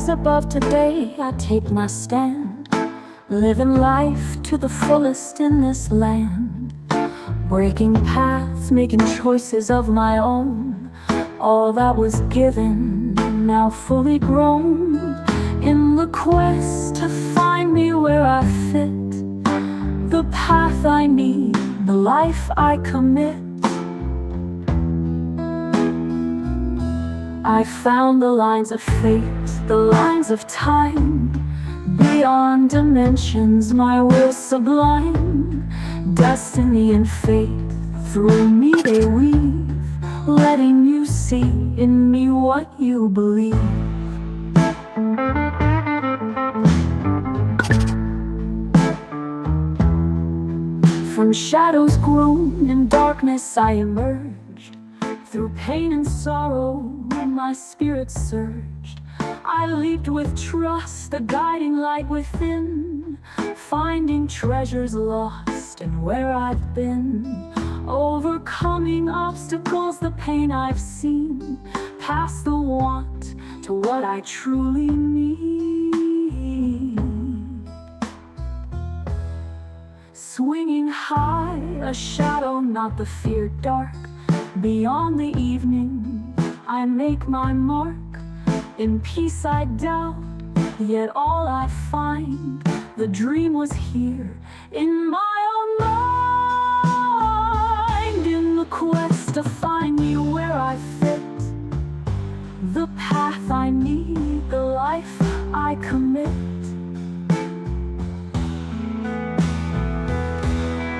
rise above today, I take my stand, living life to the fullest in this land, breaking paths, making choices of my own. All that was given, now fully grown, in the quest to find me where I fit, the path I need, the life I commit. I found the lines of fate, the lines of time, beyond dimensions, my will sublime. Destiny and fate, through me they weave, letting you see in me what you believe. From shadows grown in darkness I emerged, through pain and sorrow my spirit surged. I leaped with trust, the guiding light within, finding treasures lost and where I've been, overcoming obstacles, the pain I've seen, past the want to what I truly need. Swinging high, a shadow, not the feared dark, beyond the evening I make my mark. In peace I doubt, yet all I find, the dream was here in my own mind. In the quest to find me where I fit, the path I need, the life I commit.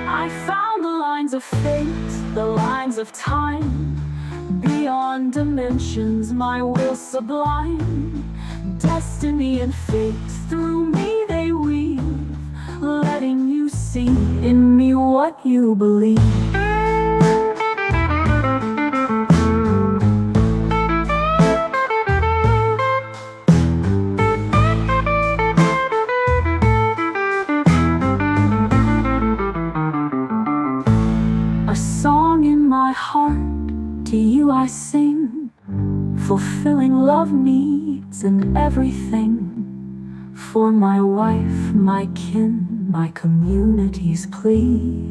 I found the lines of fate, the lines of time, beyond dimensions, my will sublime. Destiny and fate, through me they weave, letting you see in me what you believe. A song in my heart, to you I sing, fulfilling love needs and everything. For my wife, my kin, my community's plea.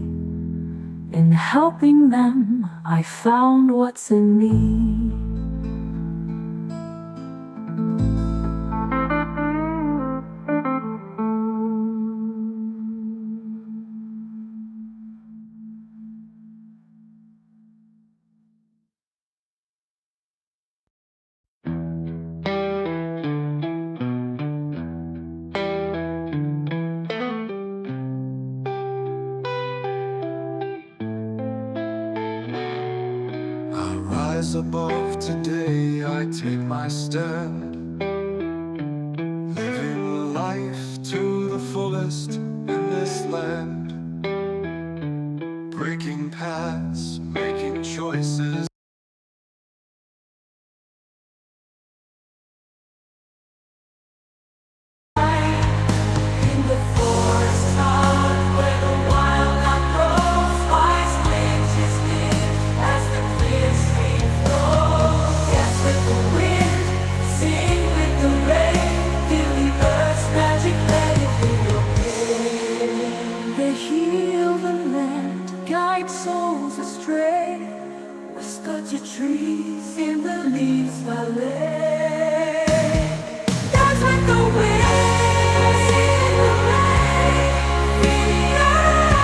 In helping them, I found what's in me. Rise above today, I take my stand, living life to the fullest in this land, breaking paths, making choices. Souls astray, whisper to trees in the leaves ballet. Dance with the wind, sing the rain, feel the earth,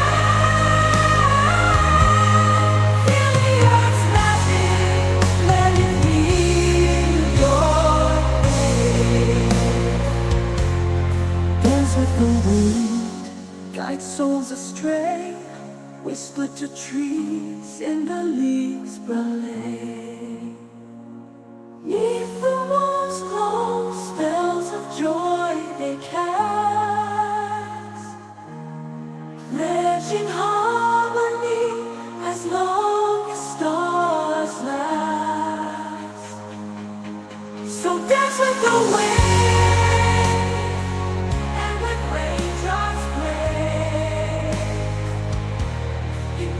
feel the earth's magic, let it heal your pain. Dance with the wind, guide souls astray, whisper to trees in the leaves ballet. Neath the moon's glow, spells of joy they cast, pledging harmony as long as stars last. So dance with the wind.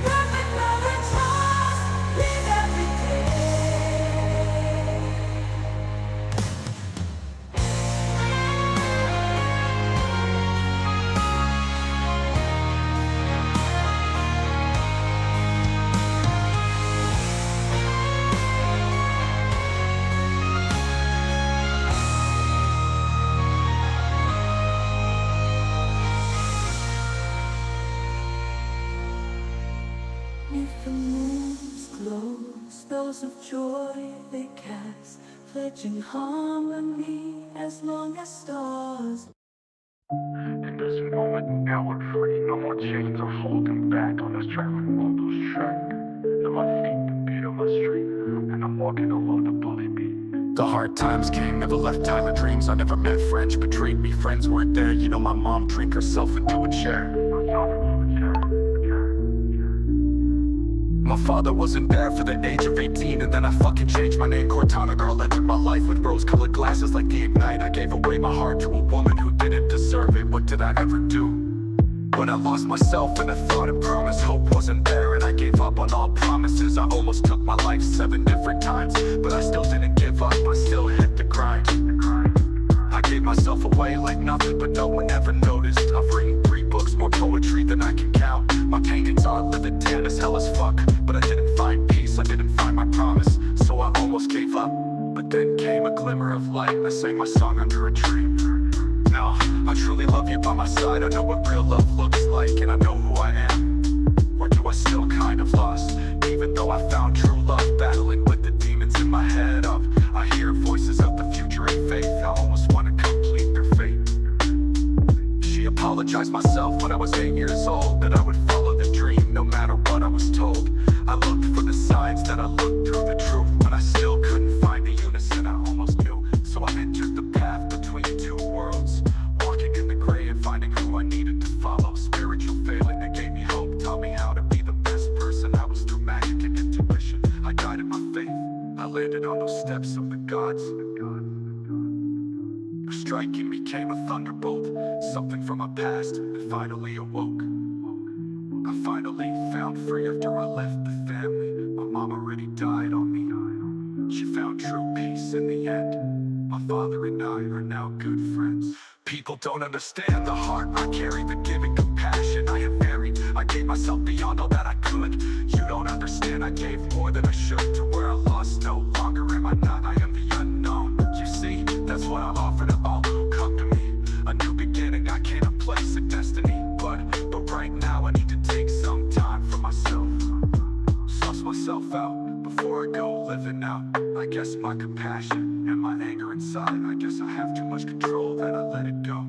Perfect love and trust, live every day. shadows of joy they cast, pledging harmony as long as stars. In this moment, now we're free. No more chains are holding back on us, traveling on those tracks. And my feet, the beat of my street, and I'm walking along the bully beat. The hard times came, never left Tyler dreams. I never met friends, betrayed me, friends weren't there. You know my mom drank herself into a chair. My father wasn't there for the age of 18, and then I fucking changed my name. Cortana girl entered my life with rose-colored glasses like the Ignite. I gave away my heart to a woman who didn't deserve it. What did I ever do? When I lost myself and I thought and promised hope wasn't there, and I gave up on all promises. I almost took my life 7 different times, but I still didn't give up, I still hit the grind. I gave myself away like nothing, but no one ever noticed. I've written 3 books, more poetry than I can count. My paintings are living tan as hell as fuck, but I didn't find peace, I didn't find my promise, so I almost gave up. But then came a glimmer of light, I sang my song under a tree. Now, I truly love you by my side, I know what real love looks like, and I know who I am. Or do I still kind of lost, even though I found true love, battling with the demons in my head up. I hear voices of the future and faith, I almost want to complete their fate. She apologized myself when I was 8 years old, that I would follow the dream no matter what I was told. I looked for the signs, that I looked through the truth, but I still couldn't find the unison I almost knew. So I entered the path between 2 worlds, walking in the gray and finding who I needed to follow. Spiritual failing that gave me hope, taught me how to be the best person. I was through magic and intuition, I guided my faith, I landed on those steps of the gods. Your striking became a thunderbolt, something from my past that finally awoke. I finally found free after I left the family. My mom already died on me. She found true peace in the end. My father and I are now good friends. People don't understand the heart I carry, the giving compassion I have varied. I gave myself beyond all that I could. You don't understand, I gave more than I should. To where I lost, no longer am I not, I am the unknown. You see, that's what I offer to all who come to me. A new beginning, I can't place a destiny. But right now I need to take some time for myself. Suss myself out before I go living out. I guess my compassion and my anger inside, I guess I have too much control, then I let it go.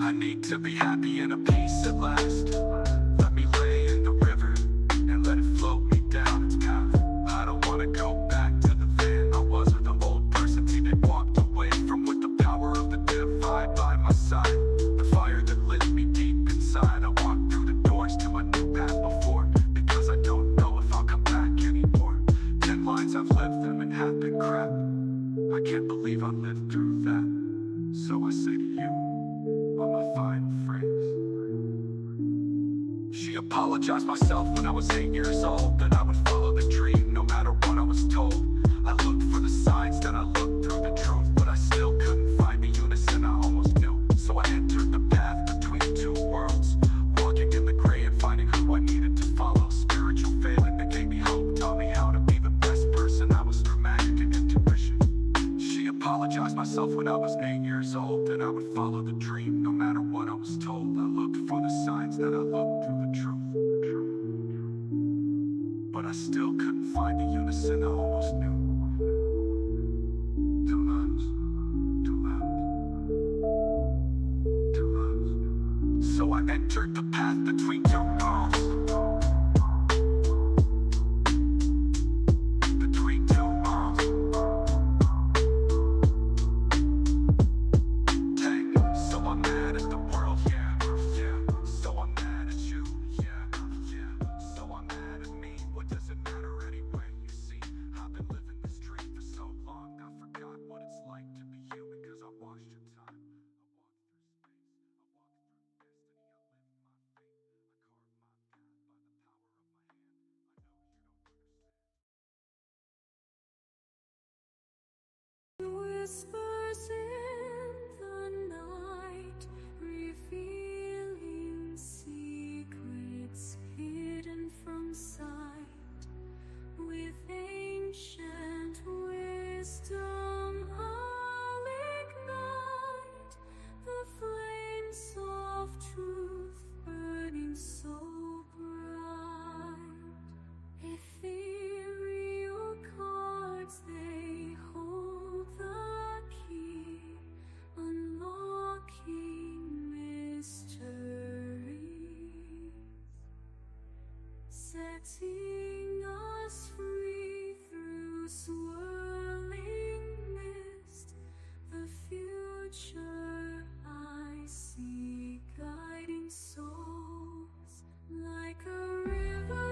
I need to be happy and at peace at last. Let me lay in the river and let it float me down its path. I don't wanna go back to the van I was, or the old person that walked away from, with the power of the divine by my side. The fire that lit me deep inside, I walked through the doors to a new path before, because I don't know if I'll come back anymore. 10 lines I've lived them and have been crap. I can't believe I lived through that. So I say to you, on my final phrase. She apologized myself when I was 8 years old, that I would follow the dream no matter what I was told. I looked for the signs, then I looked through the truth, but I still couldn't find the unison I almost knew. So I entered the path between 2 worlds, walking in the gray and finding who I needed to follow. Spiritual failing that gave me hope, taught me how to be the best person. I was through magic and intuition. She apologized myself when I was 8 years old, that I would follow the dream no matter what I was told. I looked for the signs, that I looked through the truth, but I still couldn't find the unison I almost knew. Two loves, two loves, two loves. So I entered the path between 2 worlds, between 2 worlds. Dang, so I'm mad at the world, yeah, yeah. So I'm mad at you, yeah, yeah. So I'm mad at me, what does it matter anyway? You see, I've been living this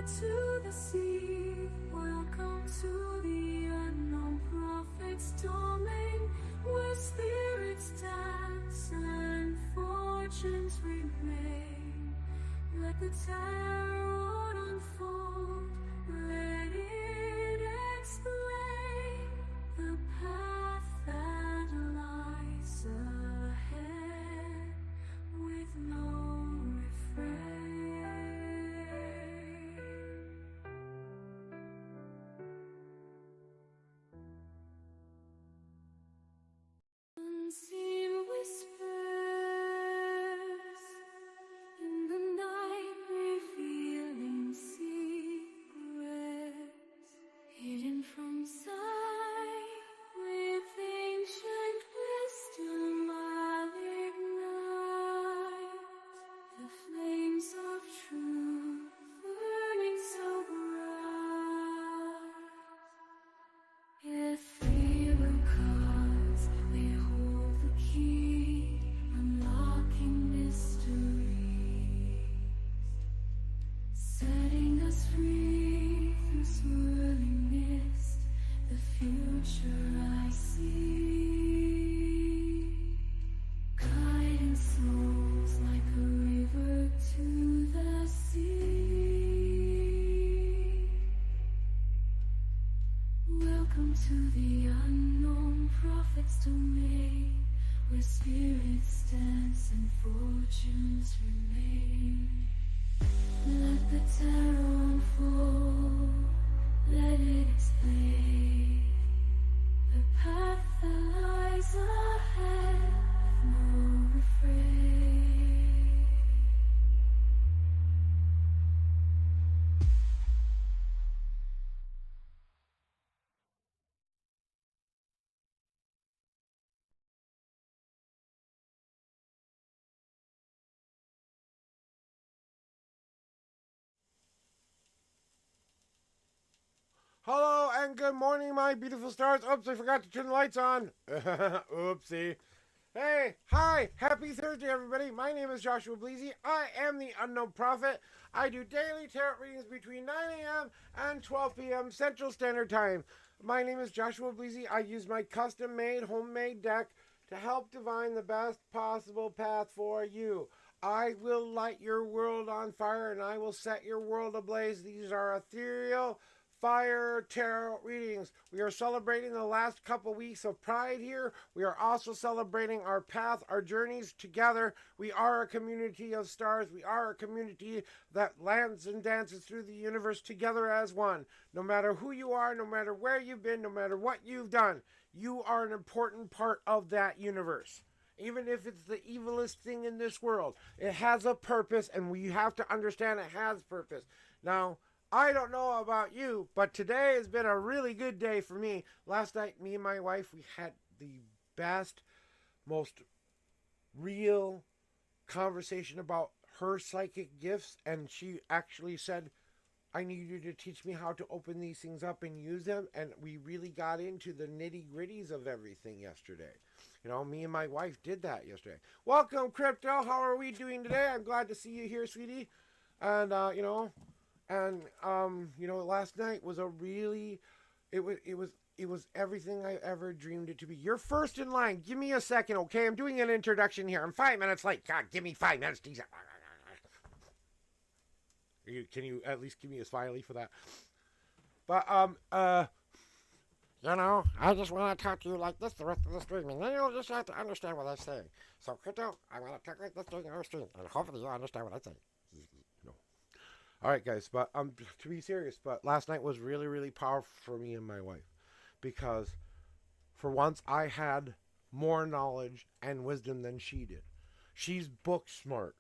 to the sea. Welcome to the unknown prophet's domain, where spirits dance and fortunes remain. Let the tarot unfold, let it explain the path that lies ahead with no refrain. Unseen whispers in the night, revealing secrets hidden from sight. With ancient wisdom I'll ignite the flames of truth, burning so bright. Ethereal cards, they hold the key, unlocking mysteries, setting us free through swirling mist. The future I see, guiding souls like a river to the sea. Welcome to the unknown prophet's domain, where spirits dance and fortunes remain. Let the tarot unfold, let it explain the path that lies ahead with no refrain. Hello and good morning, my beautiful stars. Oops, I forgot to turn the lights on. Oopsie. Hey, hi, happy Thursday, everybody. My name is Joshua Bleasy. I am the Unknown Prophet. I do daily tarot readings between 9 a.m. and 12 p.m. Central Standard Time. My name is Joshua Bleasy. I use my custom-made, homemade deck to help divine the best possible path for you. I will light your world on fire and I will set your world ablaze. These are ethereal fire tarot readings. We are celebrating the last couple weeks of Pride here. We are also celebrating our path, our journeys together. We are a community of stars. We are a community that lands and dances through the universe together as one. No matter who you are, no matter where you've been, no matter what you've done, you are an important part of that universe. Even if it's the evilest thing in this world, it has a purpose, and we have to understand it has purpose. Now, I don't know about you, but today has been a really good day for me. Last night, me and my wife, we had the best, most real conversation about her psychic gifts, and she actually said, I need you to teach me how to open these things up and use them, and we really got into the nitty-gritties of everything yesterday. You know, me and my wife did that yesterday. Welcome, Crypto. How are we doing today? I'm glad to see you here, sweetie. And, last night was a really, it was everything I ever dreamed it to be. You're first in line. Give me a second, okay? I'm doing an introduction here. I'm 5 minutes late. God, give me 5 minutes. Can you at least give me a smiley for that? But, I just want to talk to you like this the rest of the stream. And then you'll just have to understand what I say. So, Crypto, I want to talk like this during our stream. And hopefully you'll understand what I say. All right, guys, but to be serious, but last night was really, really powerful for me and my wife because for once I had more knowledge and wisdom than she did. She's book smart.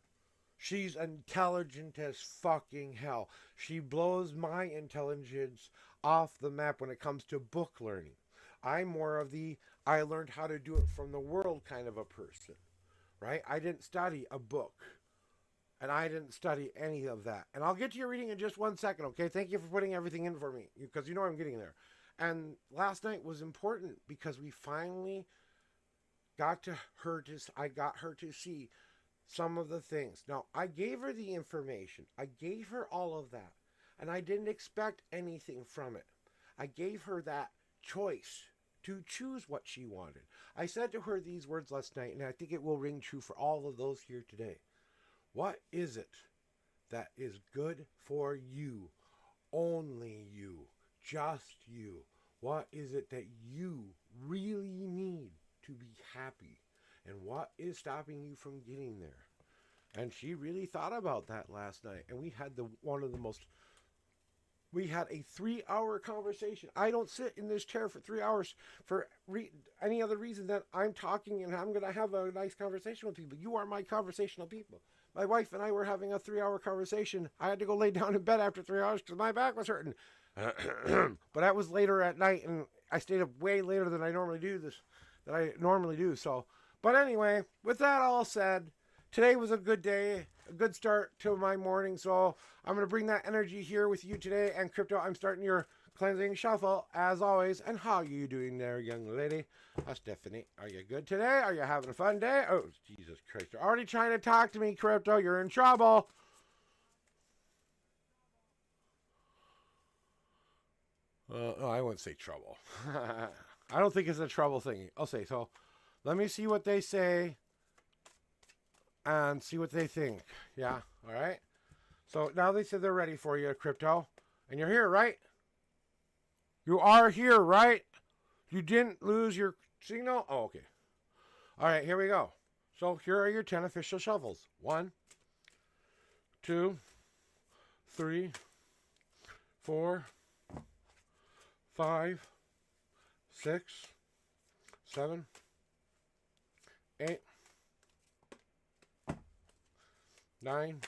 She's intelligent as fucking hell. She blows my intelligence off the map when it comes to book learning. I'm more of the I learned how to do it from the world kind of a person, right? I didn't study a book. And I didn't study any of that. And I'll get to your reading in just 1 second, okay? Thank you for putting everything in for me, because you know I'm getting there. And last night was important because we finally I got her to see some of the things. Now, I gave her the information. I gave her all of that. and I didn't expect anything from it. I gave her that choice to choose what she wanted. I said to her these words last night, and I think it will ring true for all of those here today. What is it that is good for you? Only you. Just you. What is it that you really need to be happy? And what is stopping you from getting there? And she really thought about that last night. And we had we had a 3-hour conversation. I don't sit in this chair for 3 hours for any other reason than I'm talking and I'm going to have a nice conversation with people. You are my conversational people. My wife and I were having a 3-hour conversation. I had to go lay down in bed after 3 hours because my back was hurting. But that was later at night, and I stayed up way later than I normally do. So, but anyway, with that all said, today was a good day, a good start to my morning. So I'm going to bring that energy here with you today. And Crypto, I'm starting your cleansing shuffle as always. And how are you doing there, young lady? Stephanie, are you good today? Are you having a fun day? Oh, Jesus Christ. You're already trying to talk to me, Crypto. You're in trouble. I wouldn't say trouble. I don't think it's a trouble thing. I'll say so. Let me see what they say and see what they think. Yeah, all right? So now they said they're ready for you, Crypto. And you're here, right? You are here, right? You didn't lose your signal? Oh, okay. All right, here we go. So here are your 10 official shuffles. 1, 2, 3, 4, 5, 6, 7, 8, 9,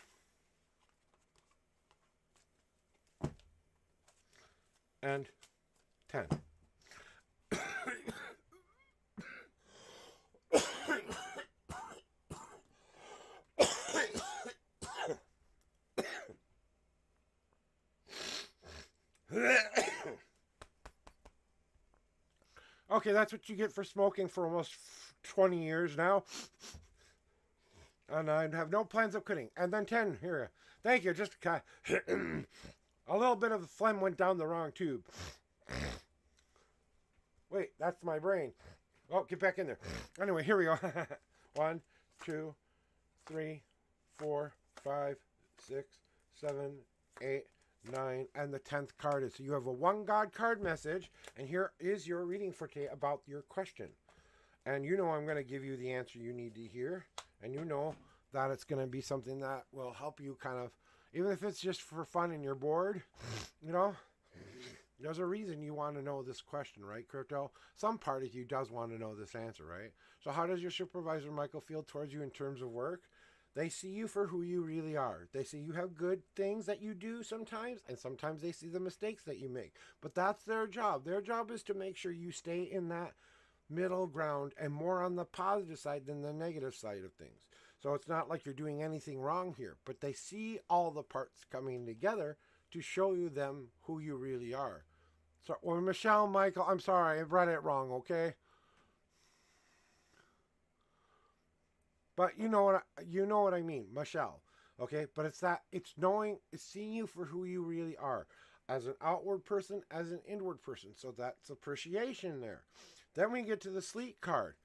and 10. Okay, that's what you get for smoking for almost 20 years now. And I have no plans of quitting. And then 10, here. Thank you. Just a little bit of the phlegm went down the wrong tube. Wait, that's my brain. Oh, get back in there. Anyway, here we go. 1, 2, 3, 4, 5, 6, 7, 8, 9, and the 10th card is. So you have a One God card message, and here is your reading for today about your question. And you know I'm going to give you the answer you need to hear, and you know that it's going to be something that will help you kind of, even if it's just for fun and you're bored, you know, there's a reason you want to know this question, right, Crypto? Some part of you does want to know this answer, right? So how does your supervisor, Michael, feel towards you in terms of work? They see you for who you really are. They see you have good things that you do sometimes, and sometimes they see the mistakes that you make. But that's their job. Their job is to make sure you stay in that middle ground and more on the positive side than the negative side of things. So it's not like you're doing anything wrong here, but they see all the parts coming together to show you them who you really are. So, well, Michelle, Michael, I'm sorry, I read it wrong, okay? But you know what I mean, Michelle. Okay, but it's seeing you for who you really are, as an outward person, as an inward person. So that's appreciation there. Then we get to the sleep card,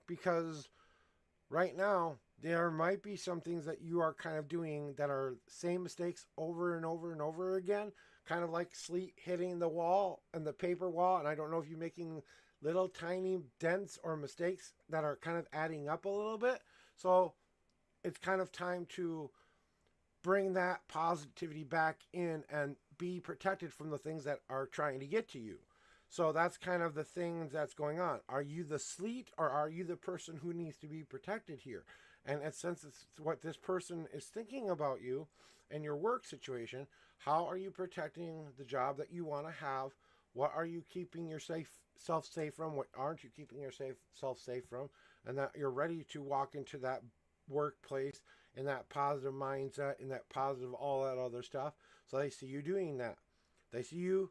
because right now there might be some things that you are kind of doing that are same mistakes over and over and over again, kind of like sleet hitting the wall and the paper wall. And I don't know if you're making little tiny dents or mistakes that are kind of adding up a little bit. So it's kind of time to bring that positivity back in and be protected from the things that are trying to get to you. So that's kind of the things that's going on. Are you the sleet, or are you the person who needs to be protected here? And since it's what this person is thinking about you and your work situation, how are you protecting the job that you want to have? What are you keeping yourself safe from? What aren't you keeping yourself safe from? And that you're ready to walk into that workplace in that positive mindset, in that positive, all that other stuff. So they see you doing that. They see you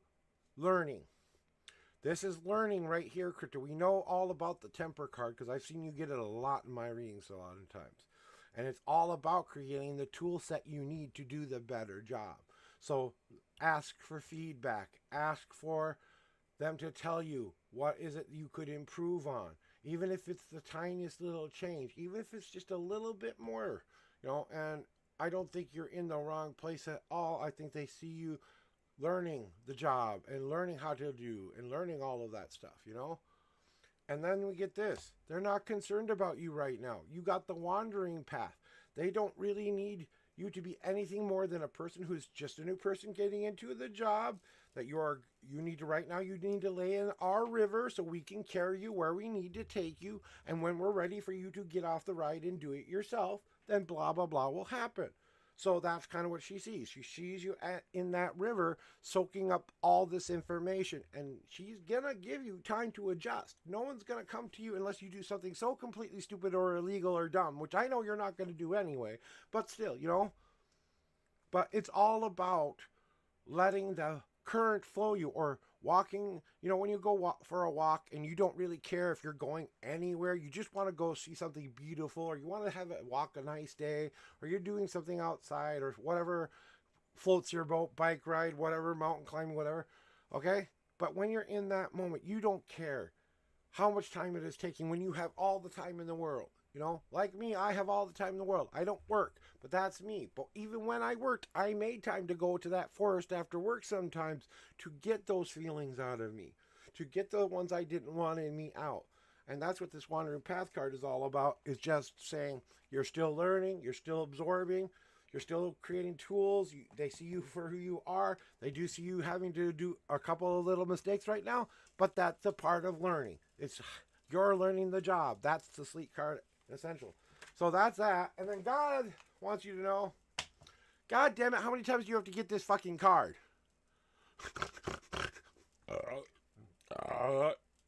learning. This is learning right here, Crypto. We know all about the temper card because I've seen you get it a lot in my readings a lot of times. And it's all about creating the tool set you need to do the better job. So ask for feedback. Ask for them to tell you what is it you could improve on. Even if it's the tiniest little change, even if it's just a little bit more, and I don't think you're in the wrong place at all. I think they see you learning the job and learning how to do and learning all of that stuff. And then we get this. They're not concerned about you right now. You got the wandering path. They don't really need you to be anything more than a person who's just a new person getting into the job that you need to right now. You need to lay in our river so we can carry you where we need to take you. And when we're ready for you to get off the ride and do it yourself, then blah, blah, blah will happen. So that's kind of what she sees. She sees you in that river soaking up all this information, and she's going to give you time to adjust. No one's going to come to you unless you do something so completely stupid or illegal or dumb, which I know you're not going to do anyway, but still. But it's all about letting the current flow you, or walking, when you go for a walk and you don't really care if you're going anywhere, you just want to go see something beautiful, or you want to walk a nice day, or you're doing something outside, or whatever floats your boat, bike ride, whatever, mountain climbing, whatever, okay? But when you're in that moment, you don't care how much time it is taking when you have all the time in the world. Like me, I have all the time in the world. I don't work, but that's me. But even when I worked, I made time to go to that forest after work sometimes to get those feelings out of me, to get the ones I didn't want in me out. And that's what this Wandering Path card is all about, is just saying you're still learning, you're still absorbing, you're still creating tools. They see you for who you are. They do see you having to do a couple of little mistakes right now, but that's a part of learning. You're learning the job. That's the sleek card essential. So that's that. And then God wants you to know, God damn it, how many times do you have to get this fucking card?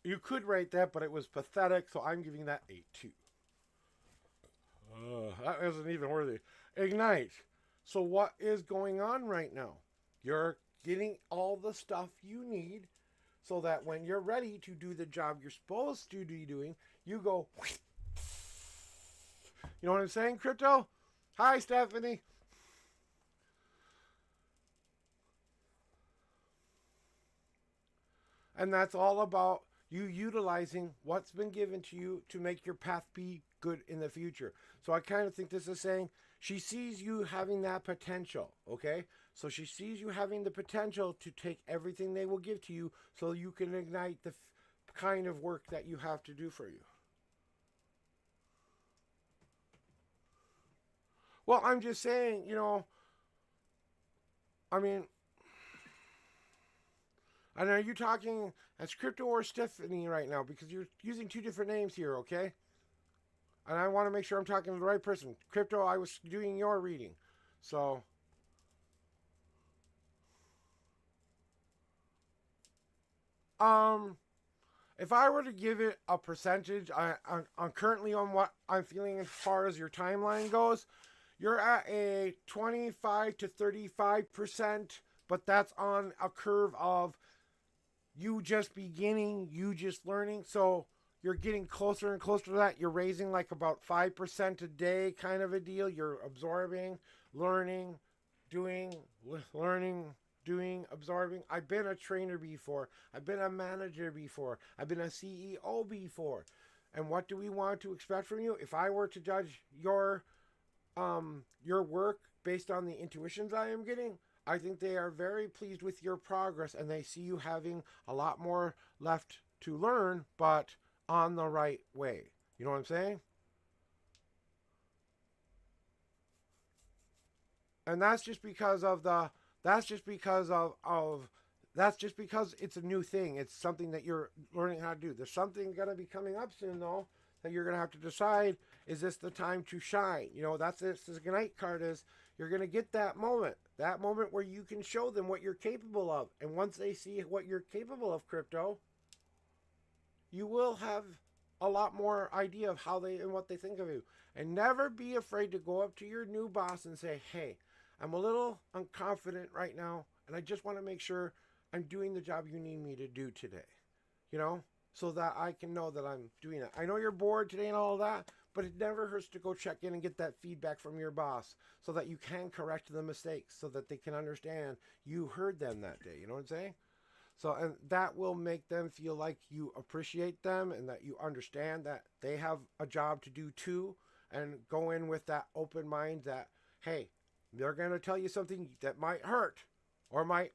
You could rate that, but it was pathetic, so I'm giving that a 2. That isn't even worthy. Ignite. So what is going on right now? You're getting all the stuff you need so that when you're ready to do the job you're supposed to be doing, you go... You know what I'm saying, Crypto? Hi, Stephanie. And that's all about you utilizing what's been given to you to make your path be good in the future. So I kind of think this is saying she sees you having that potential, okay? So she sees you having the potential to take everything they will give to you so you can ignite the kind of work that you have to do for you. Well, I'm just saying, I mean, and are you talking as Crypto or Stephanie right now? Because you're using two different names here, okay? And I want to make sure I'm talking to the right person. Crypto, I was doing your reading. So, if I were to give it a percentage, I'm currently on what I'm feeling as far as your timeline goes. You're at a 25 to 35%, but that's on a curve of you just beginning, you just learning. So you're getting closer and closer to that. You're raising like about 5% a day kind of a deal. You're absorbing, learning, doing, absorbing. I've been a trainer before. I've been a manager before. I've been a CEO before. And what do we want to expect from you? If I were to judge your work based on the intuitions I am getting, I think they are very pleased with your progress, and they see you having a lot more left to learn, but on the right way. You know what I'm saying? And that's just because it's a new thing. It's something that you're learning how to do. There's something going to be coming up soon, though, that you're going to have to decide, is this the time to shine? That's this Ignite card is. You're going to get that moment where you can show them what you're capable of. And once they see what you're capable of, Crypto, you will have a lot more idea of how they and what they think of you. And never be afraid to go up to your new boss and say, hey, I'm a little unconfident right now, and I just want to make sure I'm doing the job you need me to do today. So that I can know that I'm doing it. I know you're bored today and all of that, But it never hurts to go check in and get that feedback from your boss so that you can correct the mistakes so that they can understand you heard them that day. You know what I'm saying? So, and that will make them feel like you appreciate them and that you understand that they have a job to do too. And go in with that open mind that, hey, they're going to tell you something that might hurt or might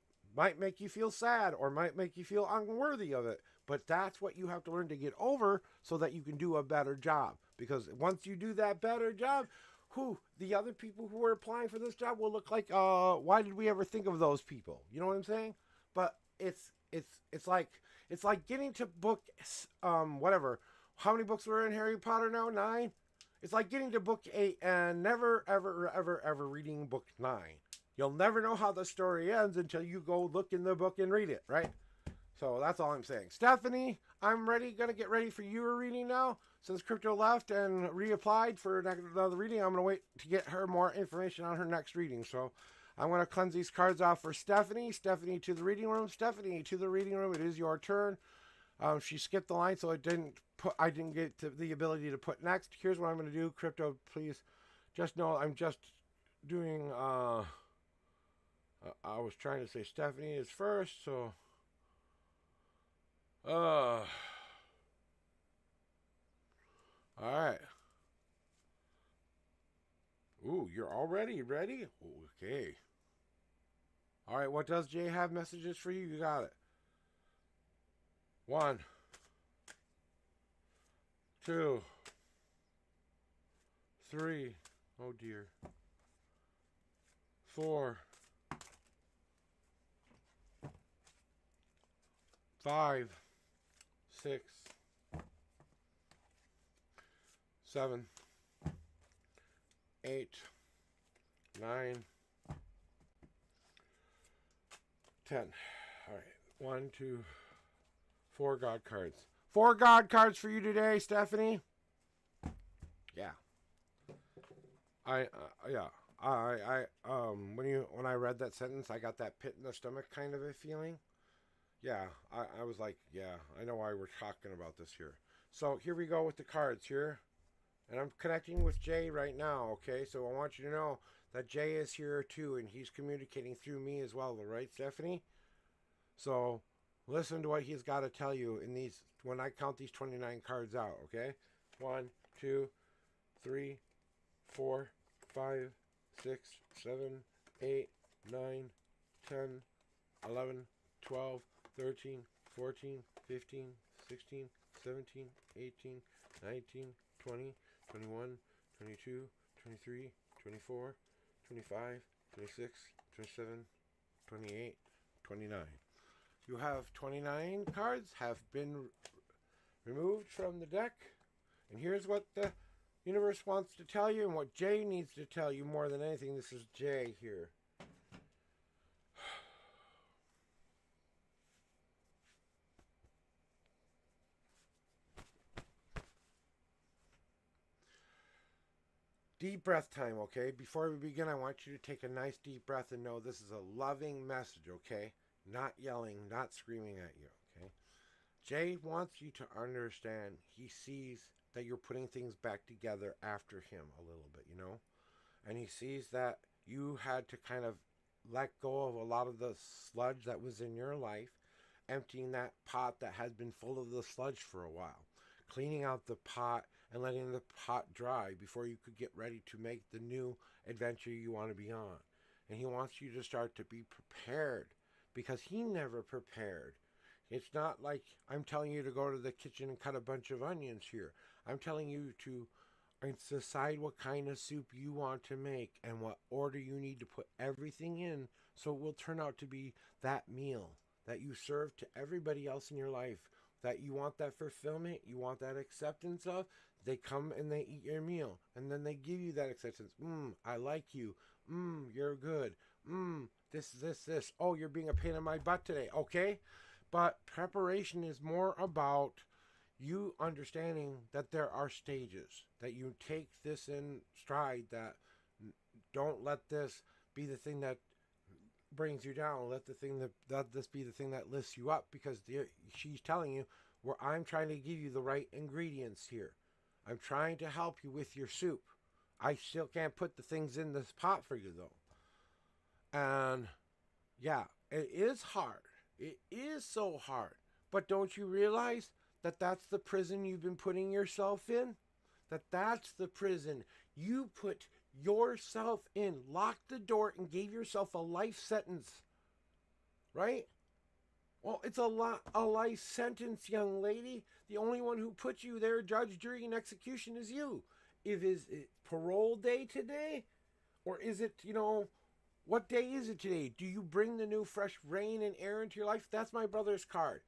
make you feel sad or might make you feel unworthy of it. But that's what you have to learn to get over so that you can do a better job. Because once you do that better job, the other people who are applying for this job will look like, why did we ever think of those people? You know what I'm saying? But it's like getting to book whatever. How many books were in Harry Potter now? 9. It's like getting to book 8 and never ever reading book 9. You'll never know how the story ends until you go look in the book and read it, right? So that's all I'm saying. Stephanie, I'm gonna get ready for your reading now. Since Crypto left and reapplied for another reading, I'm gonna wait to get her more information on her next reading. So I'm gonna cleanse these cards off for Stephanie. Stephanie to the reading room. Stephanie to the reading room. It is your turn. She skipped the line, so I didn't get to the ability to put next. Here's what I'm gonna do. Crypto, please, just know I'm just doing. I was trying to say Stephanie is first, so. All right. Ooh, you're already ready? Okay. All right, what does Jay have messages for you? You got it. 1, 2, 3. Oh dear. 4, 5, 6, 7, 8, 9, 10. All right. 1, 2, 4 God cards. 4 God cards for you today, Stephanie. Yeah. When I read that sentence, I got that pit in the stomach kind of a feeling. Yeah, I was like, yeah, I know why we're talking about this here. So here we go with the cards here. And I'm connecting with Jay right now, okay? So I want you to know that Jay is here too, and he's communicating through me as well, right, Stephanie? So listen to what he's got to tell you in these when I count these 29 cards out, okay? 1, 2, 3, 4, 5, 6, 7, 8, 9, 10, 11, 12, 13, 14, 15, 16, 17, 18, 19, 20, 21, 22, 23, 24, 25, 26, 27, 28, 29. You have 29 cards have been removed from the deck. And here's what the universe wants to tell you and what Jay needs to tell you more than anything. This is Jay here. Deep breath time, okay? Before we begin, I want you to take a nice deep breath and know this is a loving message, okay? Not yelling, not screaming at you, okay? Jay wants you to understand he sees that you're putting things back together after him a little bit, you know? And he sees that you had to kind of let go of a lot of the sludge that was in your life, emptying that pot that has been full of the sludge for a while, cleaning out the pot and letting the pot dry before you could get ready to make the new adventure you want to be on. And he wants you to start to be prepared because he never prepared. It's not like I'm telling you to go to the kitchen and cut a bunch of onions here. I'm telling you to decide what kind of soup you want to make and what order you need to put everything in so it will turn out to be that meal that you serve to everybody else in your life, that you want that fulfillment, you want that acceptance of. They come and they eat your meal and then they give you that acceptance. I like you. You're good. This. Oh, you're being a pain in my butt today. Okay? But preparation is more about you understanding that there are stages, that you take this in stride, that don't let this be the thing that brings you down. Let this be the thing that lifts you up, because she's telling you, where I'm trying to give you the right ingredients here. I'm trying to help you with your soup. I still can't put the things in this pot for you though. And yeah, it is hard. It is so hard. But don't you realize that that's the prison you've been putting yourself in? That's the prison you put yourself in. Locked the door and gave yourself a life sentence. Right? Well, it's a life sentence, young lady. The only one who put you there, judge, jury, and execution is you. Is it parole day today? Or is it, what day is it today? Do you bring the new fresh rain and air into your life? That's my brother's card.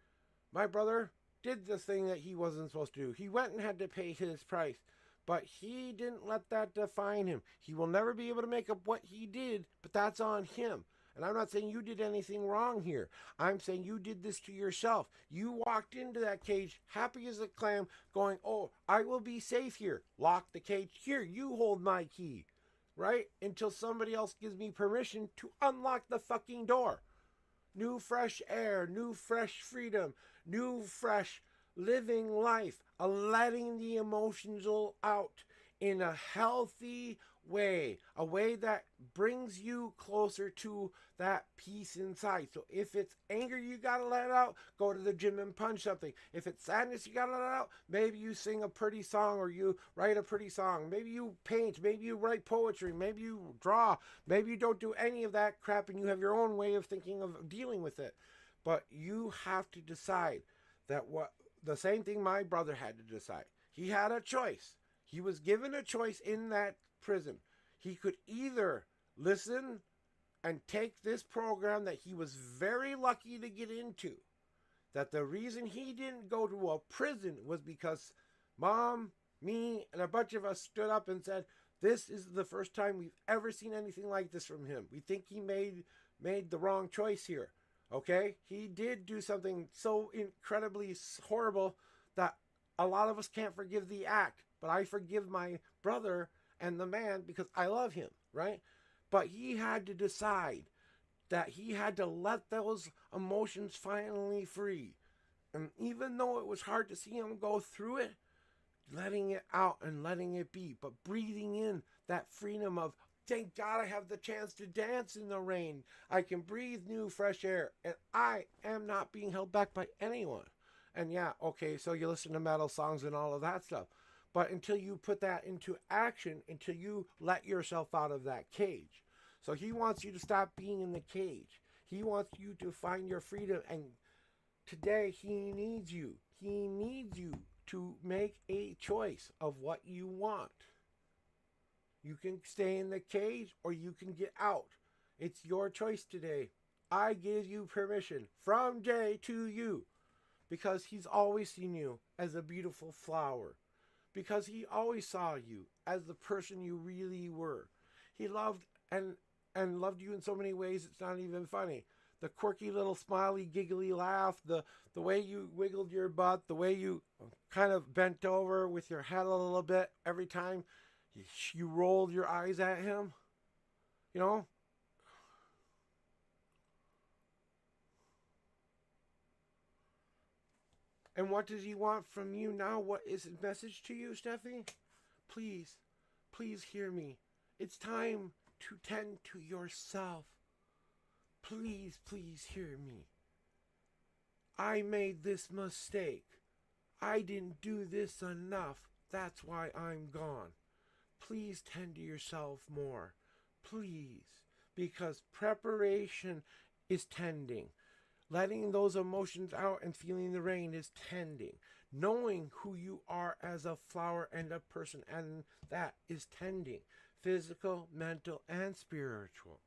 My brother did the thing that he wasn't supposed to do. He went and had to pay his price. But he didn't let that define him. He will never be able to make up what he did, but that's on him. And I'm not saying you did anything wrong here. I'm saying you did this to yourself. You walked into that cage happy as a clam going, oh, I will be safe here. Lock the cage. Here, you hold my key. Right? Until somebody else gives me permission to unlock the fucking door. New fresh air, new fresh freedom, new fresh living life, letting the emotions out in a healthy way, a way that brings you closer to that peace inside. So if it's anger you gotta let it out, go to the gym and punch something. If it's sadness you gotta let it out, maybe you sing a pretty song or you write a pretty song. Maybe you paint, maybe you write poetry, maybe you draw, maybe you don't do any of that crap and you have your own way of thinking of dealing with it. But you have to decide that the same thing my brother had to decide. He had a choice. He was given a choice in that prison. He could either listen and take this program that he was very lucky to get into. That the reason he didn't go to a prison was because Mom, me, and a bunch of us stood up and said, this is the first time we've ever seen anything like this from him. We think he made the wrong choice here. Okay? He did do something so incredibly horrible that a lot of us can't forgive the act. But I forgive my brother and the man because I love him, right? But he had to decide that he had to let those emotions finally free. And even though it was hard to see him go through it, letting it out and letting it be, but breathing in that freedom of, thank God I have the chance to dance in the rain. I can breathe new fresh air, and I am not being held back by anyone. And yeah, okay, so you listen to metal songs and all of that stuff. But until you put that into action, until you let yourself out of that cage. So he wants you to stop being in the cage. He wants you to find your freedom. And today he needs you. He needs you to make a choice of what you want. You can stay in the cage or you can get out. It's your choice today. I give you permission from Jay to you because he's always seen you as a beautiful flower. Because he always saw you as the person you really were. He loved and loved you in so many ways it's not even funny. The quirky little smiley, giggly laugh, the way you wiggled your butt, the way you kind of bent over with your head a little bit every time you rolled your eyes at him. You know? And what does he want from you now? What is his message to you, Steffi? Please, please hear me. It's time to tend to yourself. Please, please hear me. I made this mistake. I didn't do this enough. That's why I'm gone. Please tend to yourself more. Please. Because preparation is tending. Letting those emotions out and feeling the rain is tending. Knowing who you are as a flower and a person, and that is tending. Physical, mental, and spiritual.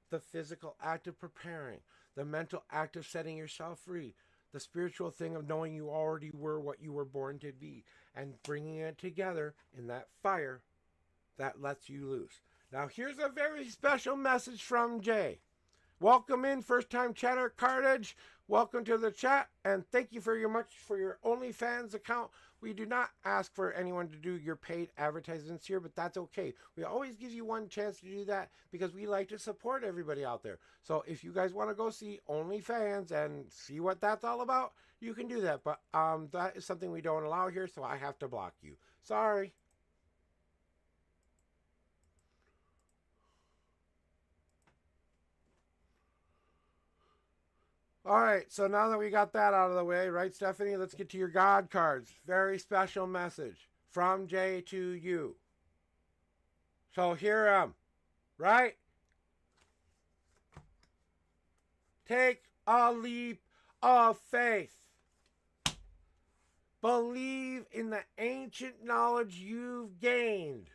The physical act of preparing. The mental act of setting yourself free. The spiritual thing of knowing you already were what you were born to be. And bringing it together in that fire that lets you loose. Now here's a very special message from Jay. Welcome in, first time chatter Cartage. Welcome to the chat and thank you very much for your OnlyFans account. We do not ask for anyone to do your paid advertisements here, but that's okay. We always give you one chance to do that because we like to support everybody out there. So if you guys want to go see OnlyFans and see what that's all about, you can do that. But that is something we don't allow here, so I have to block you. Sorry. All right, so now that we got that out of the way, right, Stephanie, let's get to your God cards. Very special message from Jay to you. So here I am, right? Take a leap of faith. Believe in the ancient knowledge you've gained.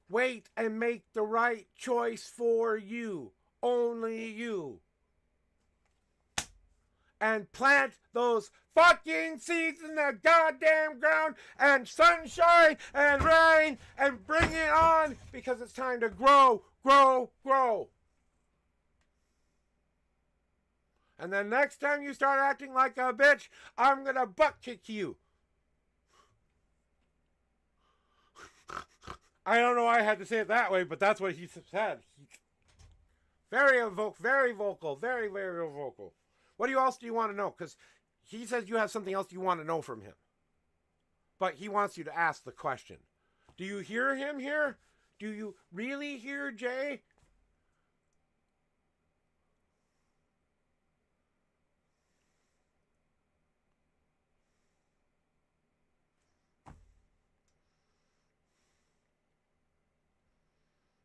Wait and make the right choice for you. Only you. And plant those fucking seeds in the goddamn ground and sunshine and rain and bring it on because it's time to grow, grow, grow. And then next time you start acting like a bitch, I'm gonna butt kick you. I don't know why I had to say it that way, but that's what he said. Very vocal, very vocal, very, very vocal. What else do you want to know? Because he says you have something else you want to know from him. But he wants you to ask the question. Do you hear him here? Do you really hear Jay?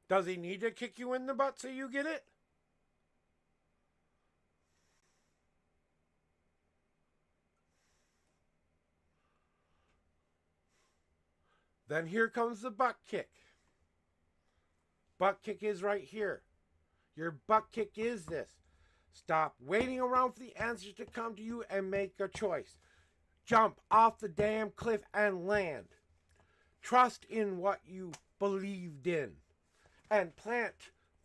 Does he need to kick you in the butt so you get it? Then here comes the butt kick. Butt kick is right here. Your butt kick is this. Stop waiting around for the answers to come to you and make a choice. Jump off the damn cliff and land. Trust in what you believed in. And plant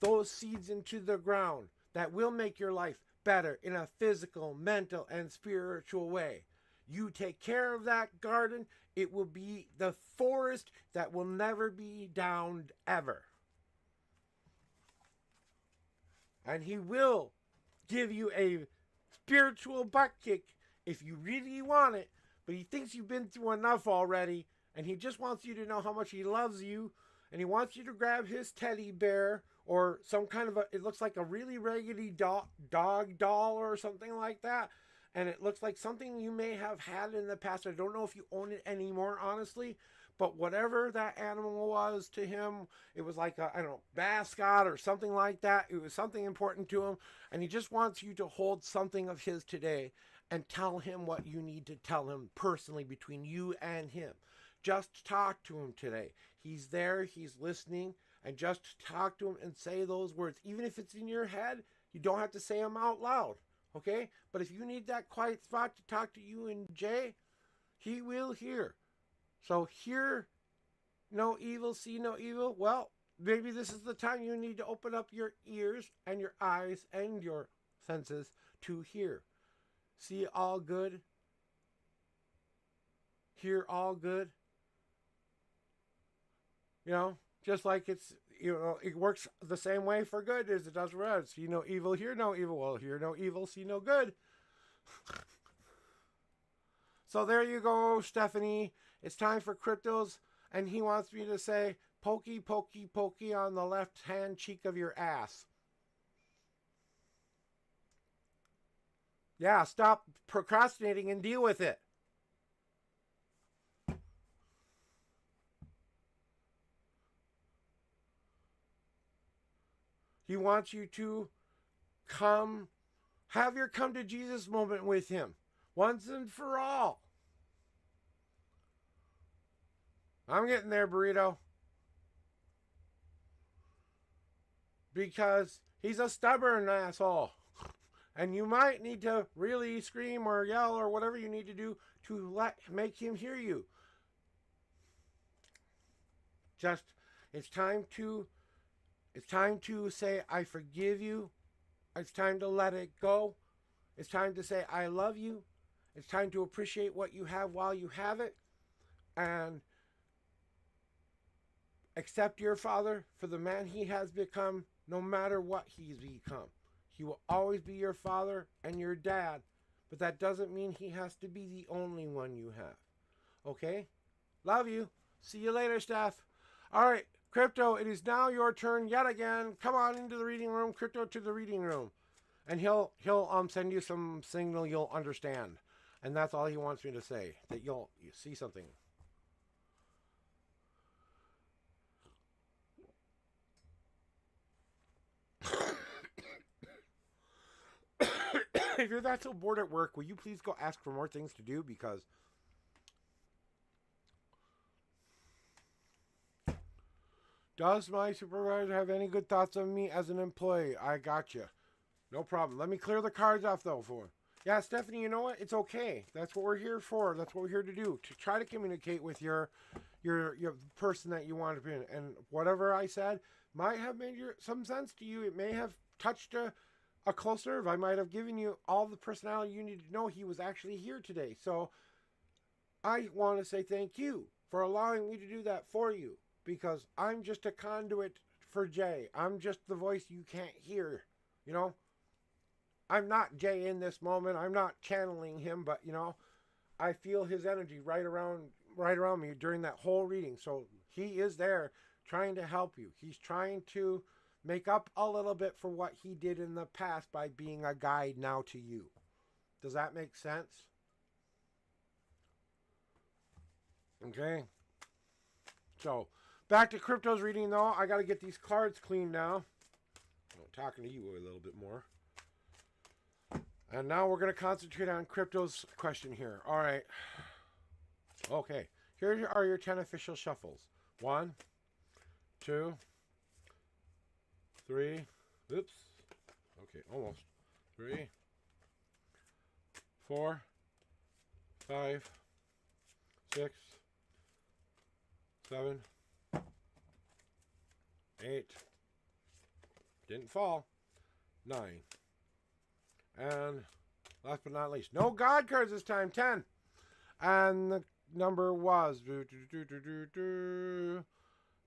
those seeds into the ground that will make your life better in a physical, mental, and spiritual way. You take care of that garden, it will be the forest that will never be downed ever. And he will give you a spiritual butt kick if you really want it, but he thinks you've been through enough already, and he just wants you to know how much he loves you, and he wants you to grab his teddy bear or some kind of it looks like a really raggedy dog doll or something like that. And it looks like something you may have had in the past. I don't know if you own it anymore, honestly. But whatever that animal was to him, it was like a, I don't know, mascot or something like that. It was something important to him. And he just wants you to hold something of his today and tell him what you need to tell him personally between you and him. Just talk to him today. He's there, he's listening, and just talk to him and say those words. Even if it's in your head, you don't have to say them out loud. Okay? But if you need that quiet spot to talk to you and Jay, he will hear. So hear no evil, see no evil. Well, maybe this is the time you need to open up your ears and your eyes and your senses to hear. See all good. Hear all good. You know, just like it's, you know, it works the same way for good as it does for bad. See no evil, hear no evil. Well, hear no evil, see no good. So there you go, Stephanie. It's time for cryptos, and he wants me to say, pokey, pokey, pokey on the left-hand cheek of your ass. Yeah, stop procrastinating and deal with it. He wants you to have your come to Jesus moment with him once and for all. I'm getting there, burrito. Because he's a stubborn asshole. And you might need to really scream or yell or whatever you need to do to make him hear you. Just, it's time to say, I forgive you. It's time to let it go. It's time to say, I love you. It's time to appreciate what you have while you have it, and accept your father for the man he has become, no matter what he's become. He will always be your father and your dad, but that doesn't mean he has to be the only one you have. Okay? Love you. See you later, Steph. All right, Crypto, it is now your turn yet again. Come on into the reading room, Crypto, to the reading room. And he'll send you some signal you'll understand. And that's all he wants me to say, that you see something. If you're that so bored at work, will you please go ask for more things to do? Because does my supervisor have any good thoughts of me as an employee? I got you. No problem. Let me clear the cards off though for. Yeah, Stephanie, you know what? It's okay. That's what we're here for. That's what we're here to do. To try to communicate with your person that you want to be in. And whatever I said might have made some sense to you. It may have touched a close nerve. I might have given you all the personality you need to know he was actually here today. So I want to say thank you for allowing me to do that for you, because I'm just a conduit for Jay. I'm just the voice you can't hear, you know? I'm not Jay in this moment. I'm not channeling him, but you know, I feel his energy right around me during that whole reading. So he is there trying to help you. He's trying to make up a little bit for what he did in the past by being a guide now to you. Does that make sense? Okay. So, back to Crypto's reading though. I got to get these cards cleaned now. I'm talking to you a little bit more. And now we're going to concentrate on Crypto's question here. All right. Okay. Here are your 10 official shuffles. 1, 2, 3. Oops. Okay, almost. 3, 4, 5, 6, 7, 8. Didn't fall. 9. And last but not least, no God cards this time. 10. And the number was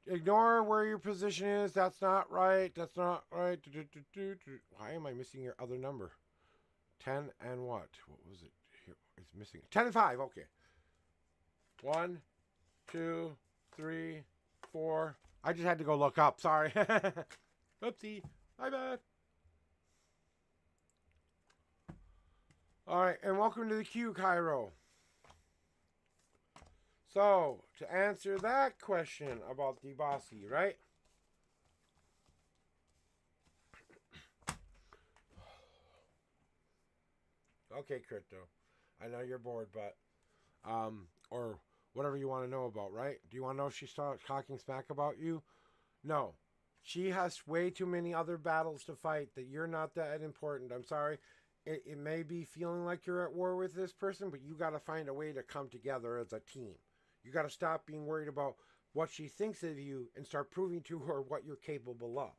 ignore where your position is. That's not right. That's not right. Why am I missing your other number? 10 and what? What was it? Here, it's missing 10 and 5. Okay. 1, 2, 3, 4. I just had to go look up. Sorry. Oopsie. My bad. All right, and welcome to the queue, Cairo. So, to answer that question about the bossy, right? Okay, Crypto. I know you're bored, but, or whatever you want to know about, right? Do you want to know if she's talking smack about you? No. She has way too many other battles to fight that you're not that important. I'm sorry. It may be feeling like you're at war with this person, but you got to find a way to come together as a team. You got to stop being worried about what she thinks of you and start proving to her what you're capable of.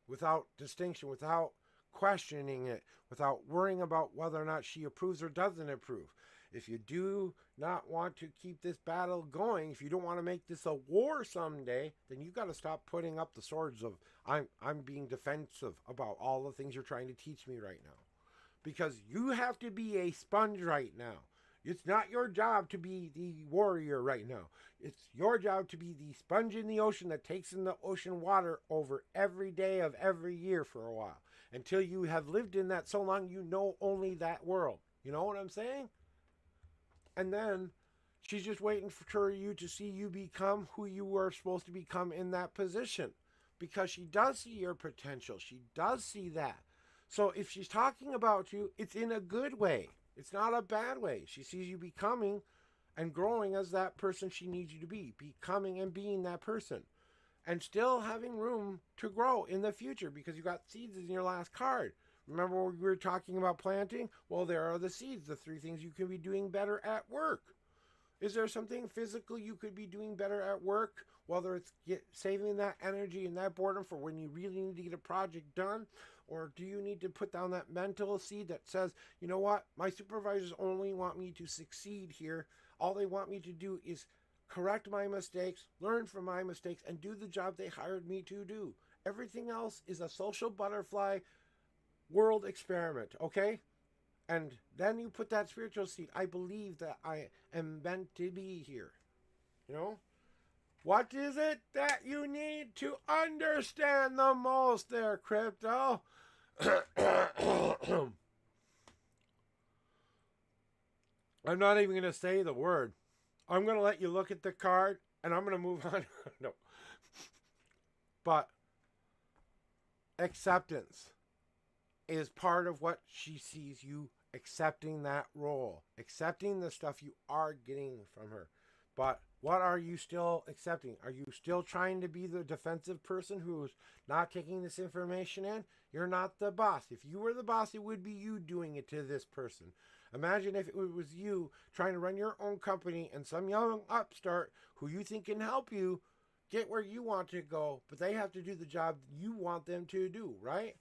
Without distinction, without questioning it, without worrying about whether or not she approves or doesn't approve. If you do not want to keep this battle going, if you don't want to make this a war someday, then you got to stop putting up the swords of I'm being defensive about all the things you're trying to teach me right now. Because you have to be a sponge right now. It's not your job to be the warrior right now. It's your job to be the sponge in the ocean that takes in the ocean water over every day of every year for a while. Until you have lived in that so long, you know only that world. You know what I'm saying? And then she's just waiting for you to see you become who you were supposed to become in that position. Because she does see your potential. She does see that. So if she's talking about you, it's in a good way. It's not a bad way. She sees you becoming and growing as that person she needs you to be. Becoming and being that person. And still having room to grow in the future because you got seeds in your last card. Remember when we were talking about planting? Well, there are the seeds, the 3 things you can be doing better at work. Is there something physical you could be doing better at work? Whether it's saving that energy and that boredom for when you really need to get a project done, Or do you need to put down that mental seed that says, you know what, my supervisors only want me to succeed here. All they want me to do is correct my mistakes, learn from my mistakes, and do the job they hired me to do. Everything else is a social butterfly world experiment, okay? And then you put that spiritual seed. I believe that I am meant to be here. You know? What is it that you need to understand the most there, crypto? I'm not even going to say the word. I'm going to let you look at the card and I'm going to move on. No. But acceptance is part of what she sees you accepting that role, accepting the stuff you are getting from her. But what are you still accepting? Are you still trying to be the defensive person who's not taking this information in? You're not the boss. If you were the boss, it would be you doing it to this person. Imagine if it was you trying to run your own company and some young upstart who you think can help you get where you want to go, but they have to do the job you want them to do, right?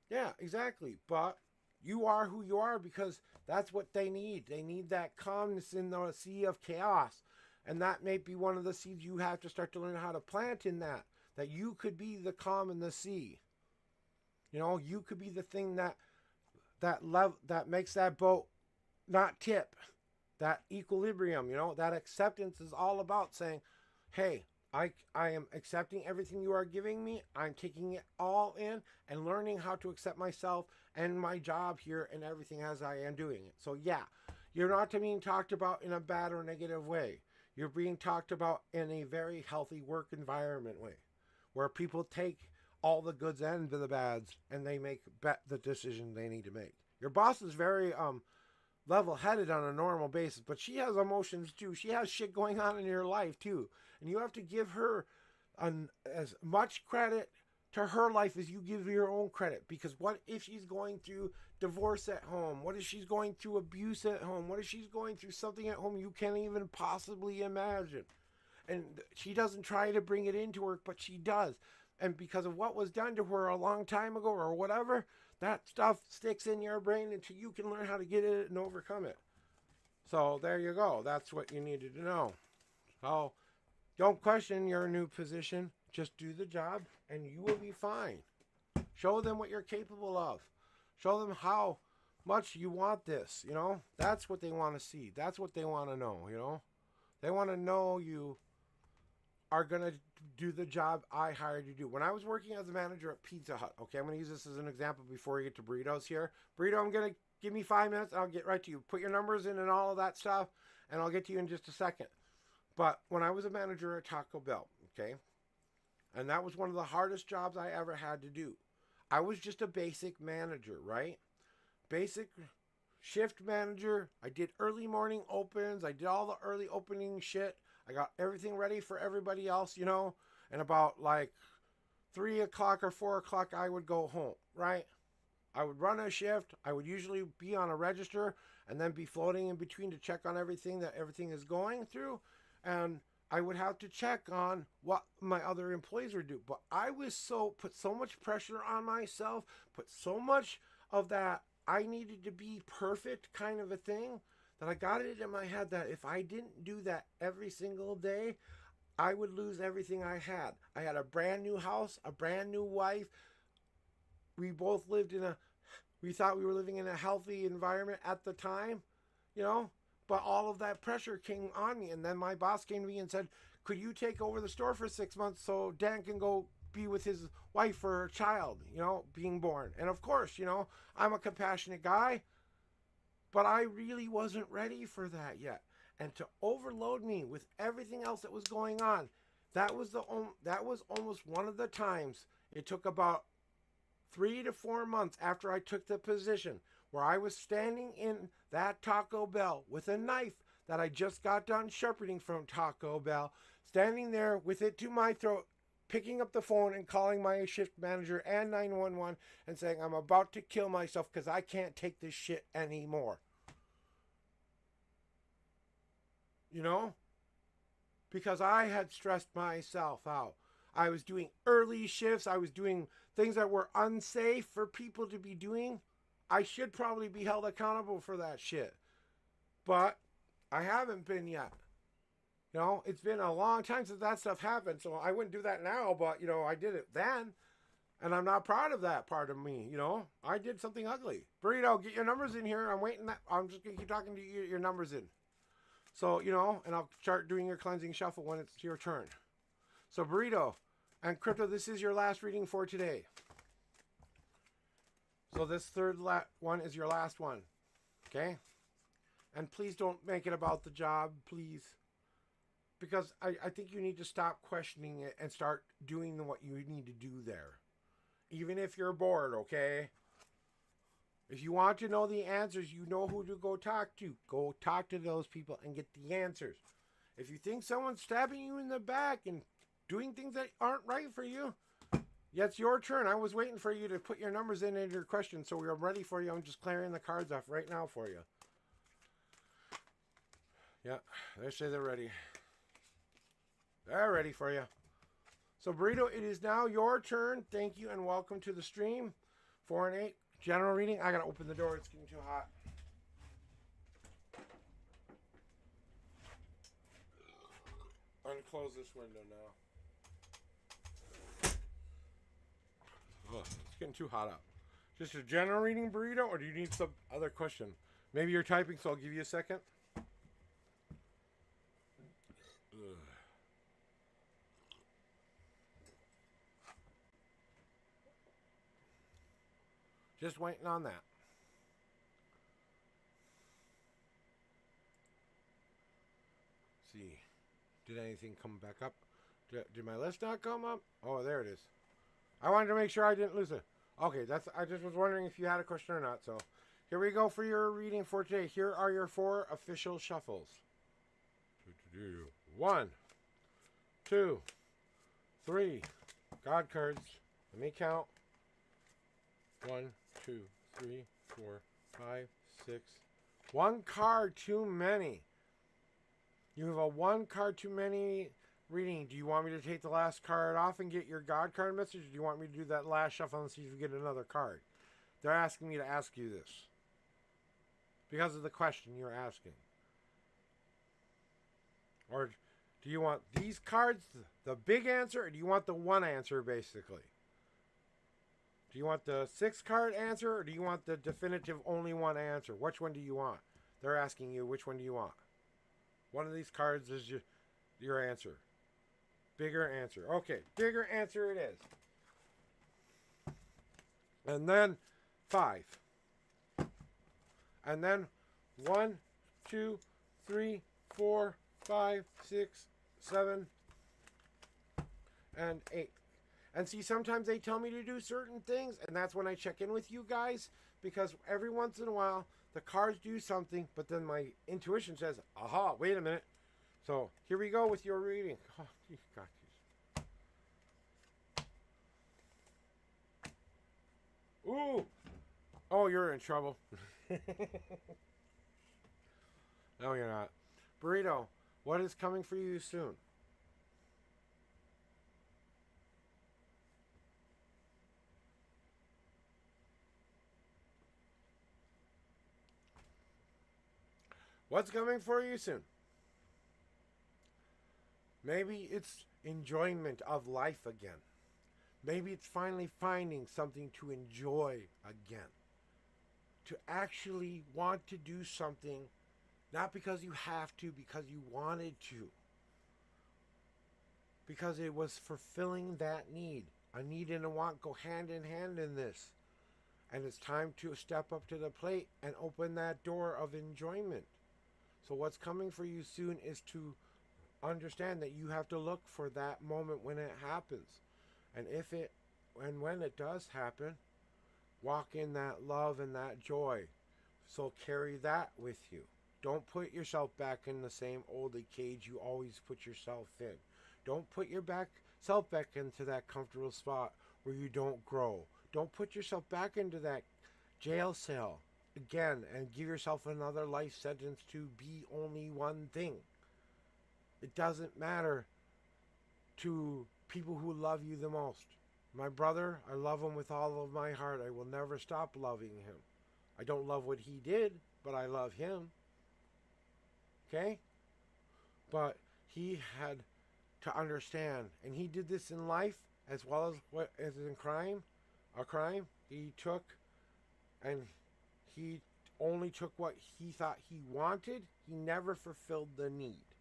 Yeah, exactly. But you are who you are because that's what they need. They need that calmness in the sea of chaos. And that may be one of the seeds you have to start to learn how to plant in that. That you could be the calm in the sea. You know, you could be the thing that makes that boat not tip. That equilibrium, you know, that acceptance is all about saying, hey, I am accepting everything you are giving me. I'm taking it all in and learning how to accept myself and my job here and everything as I am doing it. So yeah, you're not being talked about in a bad or negative way. You're being talked about in a very healthy work environment way, where people take all the goods and the bads and they make the decision they need to make. Your boss is very level-headed on a normal basis, but she has emotions too. She has shit going on in your life too, and you have to give her as much credit to her life as you give your own credit. Because what if she's going through divorce at home? What if she's going through abuse at home? What if she's going through something at home you can't even possibly imagine? And she doesn't try to bring it into work, but she does. And because of what was done to her a long time ago or whatever, that stuff sticks in your brain until you can learn how to get it and overcome it. So there you go. That's what you needed to know. So don't question your new position. Just do the job and you will be fine. Show them what you're capable of. Show them how much you want this, you know. That's what they want to see. That's what they want to know, you know. They want to know you are going to do the job I hired you to do. When I was working as a manager at Pizza Hut, okay, I'm going to use this as an example before we get to burritos here. Burrito, I'm going to give me 5 minutes. I'll get right to you. Put your numbers in and all of that stuff, and I'll get to you in just a second. But when I was a manager at Taco Bell, okay, and that was one of the hardest jobs I ever had to do. I was just a basic manager, right? Basic shift manager. I did early morning opens. I did all the early opening shit. I got everything ready for everybody else, you know. And about like 3 o'clock or 4 o'clock, I would go home, right? I would run a shift. I would usually be on a register and then be floating in between to check on everything that everything is going through. And I would have to check on what my other employees would do. But I was put so much pressure on myself, put so much of that I needed to be perfect kind of a thing, that I got it in my head that if I didn't do that every single day, I would lose everything I had. I had a brand new house, a brand new wife. We both we thought we were living in a healthy environment at the time, you know, but all of that pressure came on me. And then my boss came to me and said, could you take over the store for 6 months so Dan can go be with his wife or child, you know, being born? And of course, you know, I'm a compassionate guy, but I really wasn't ready for that yet. And to overload me with everything else that was going on, that was almost one of the times. It took about 3 to 4 months after I took the position where I was standing in that Taco Bell with a knife that I just got done shepherding from Taco Bell, standing there with it to my throat, picking up the phone and calling my shift manager and 911 and saying, I'm about to kill myself because I can't take this shit anymore. You know? Because I had stressed myself out. I was doing early shifts. I was doing things that were unsafe for people to be doing. I should probably be held accountable for that shit. But I haven't been yet. You know, it's been a long time since that stuff happened, so I wouldn't do that now, but, you know, I did it then, and I'm not proud of that part of me, you know? I did something ugly. Burrito, get your numbers in here. I'm waiting. I'm just going to keep talking to you, your numbers in. So, you know, and I'll start doing your cleansing shuffle when it's your turn. So, Burrito and Crypto, this is your last reading for today. So this third one is your last one, okay? And please don't make it about the job, please. Because I think you need to stop questioning it and start doing what you need to do there. Even if you're bored, okay? If you want to know the answers, you know who to go talk to. Go talk to those people and get the answers. If you think someone's stabbing you in the back and doing things that aren't right for you, yeah, it's your turn. I was waiting for you to put your numbers in and your questions, so we're ready for you. I'm just clearing the cards off right now for you. Yeah, they say they're ready. They're ready for you. So, Burrito, it is now your turn. Thank you and welcome to the stream. 4 and 8, general reading. I gotta open the door. It's getting too hot. Unclose this window now. Ugh, it's getting too hot out. Just a general reading, Burrito, or do you need some other question? Maybe you're typing, so I'll give you a second. Ugh. Just waiting on that. Let's see. Did anything come back up? Did my list not come up? Oh, there it is. I wanted to make sure I didn't lose it. Okay, I just was wondering if you had a question or not. So here we go for your reading for today. Here are your 4 official shuffles. 1, 2, 3. God cards. Let me count. 1, 2, 3, 4, 5, 6. 1 card too many. You have a 1 card too many reading. Do you want me to take the last card off and get your God card message? Or do you want me to do that last shuffle and see if you get another card? They're asking me to ask you this because of the question you're asking. Or do you want these cards, the big answer, or do you want the one answer basically? Do you want the 6 card answer, or do you want the definitive only one answer? Which one do you want? They're asking you, which one do you want? One of these cards is your answer. Bigger answer. Okay, bigger answer it is. And then 5. And then 1, 2, 3, 4, 5, 6, 7, and 8. And see, sometimes they tell me to do certain things, and that's when I check in with you guys, because every once in a while, the cards do something, but then my intuition says, aha, wait a minute. So, here we go with your reading. Oh, geez, God, geez. Ooh! Oh, you're in trouble. No, you're not. Burrito, what is coming for you soon? What's coming for you soon? Maybe it's enjoyment of life again. Maybe it's finally finding something to enjoy again. To actually want to do something, not because you have to, because you wanted to. Because it was fulfilling that need. A need and a want go hand in hand in this. And it's time to step up to the plate and open that door of enjoyment. So what's coming for you soon is to understand that you have to look for that moment when it happens. And when it does happen, walk in that love and that joy. So carry that with you. Don't put yourself back in the same old cage you always put yourself in. Don't put yourself back into that comfortable spot where you don't grow. Don't put yourself back into that jail cell again and give yourself another life sentence to be only one thing. It doesn't matter to people who love you the most. My brother, I love him with all of my heart. I will never stop loving him. I don't love what he did, but I love him. Okay? But he had to understand, and he did this in life as well as what as in crime. A crime he took, and he only took what he thought he wanted. He never fulfilled the need,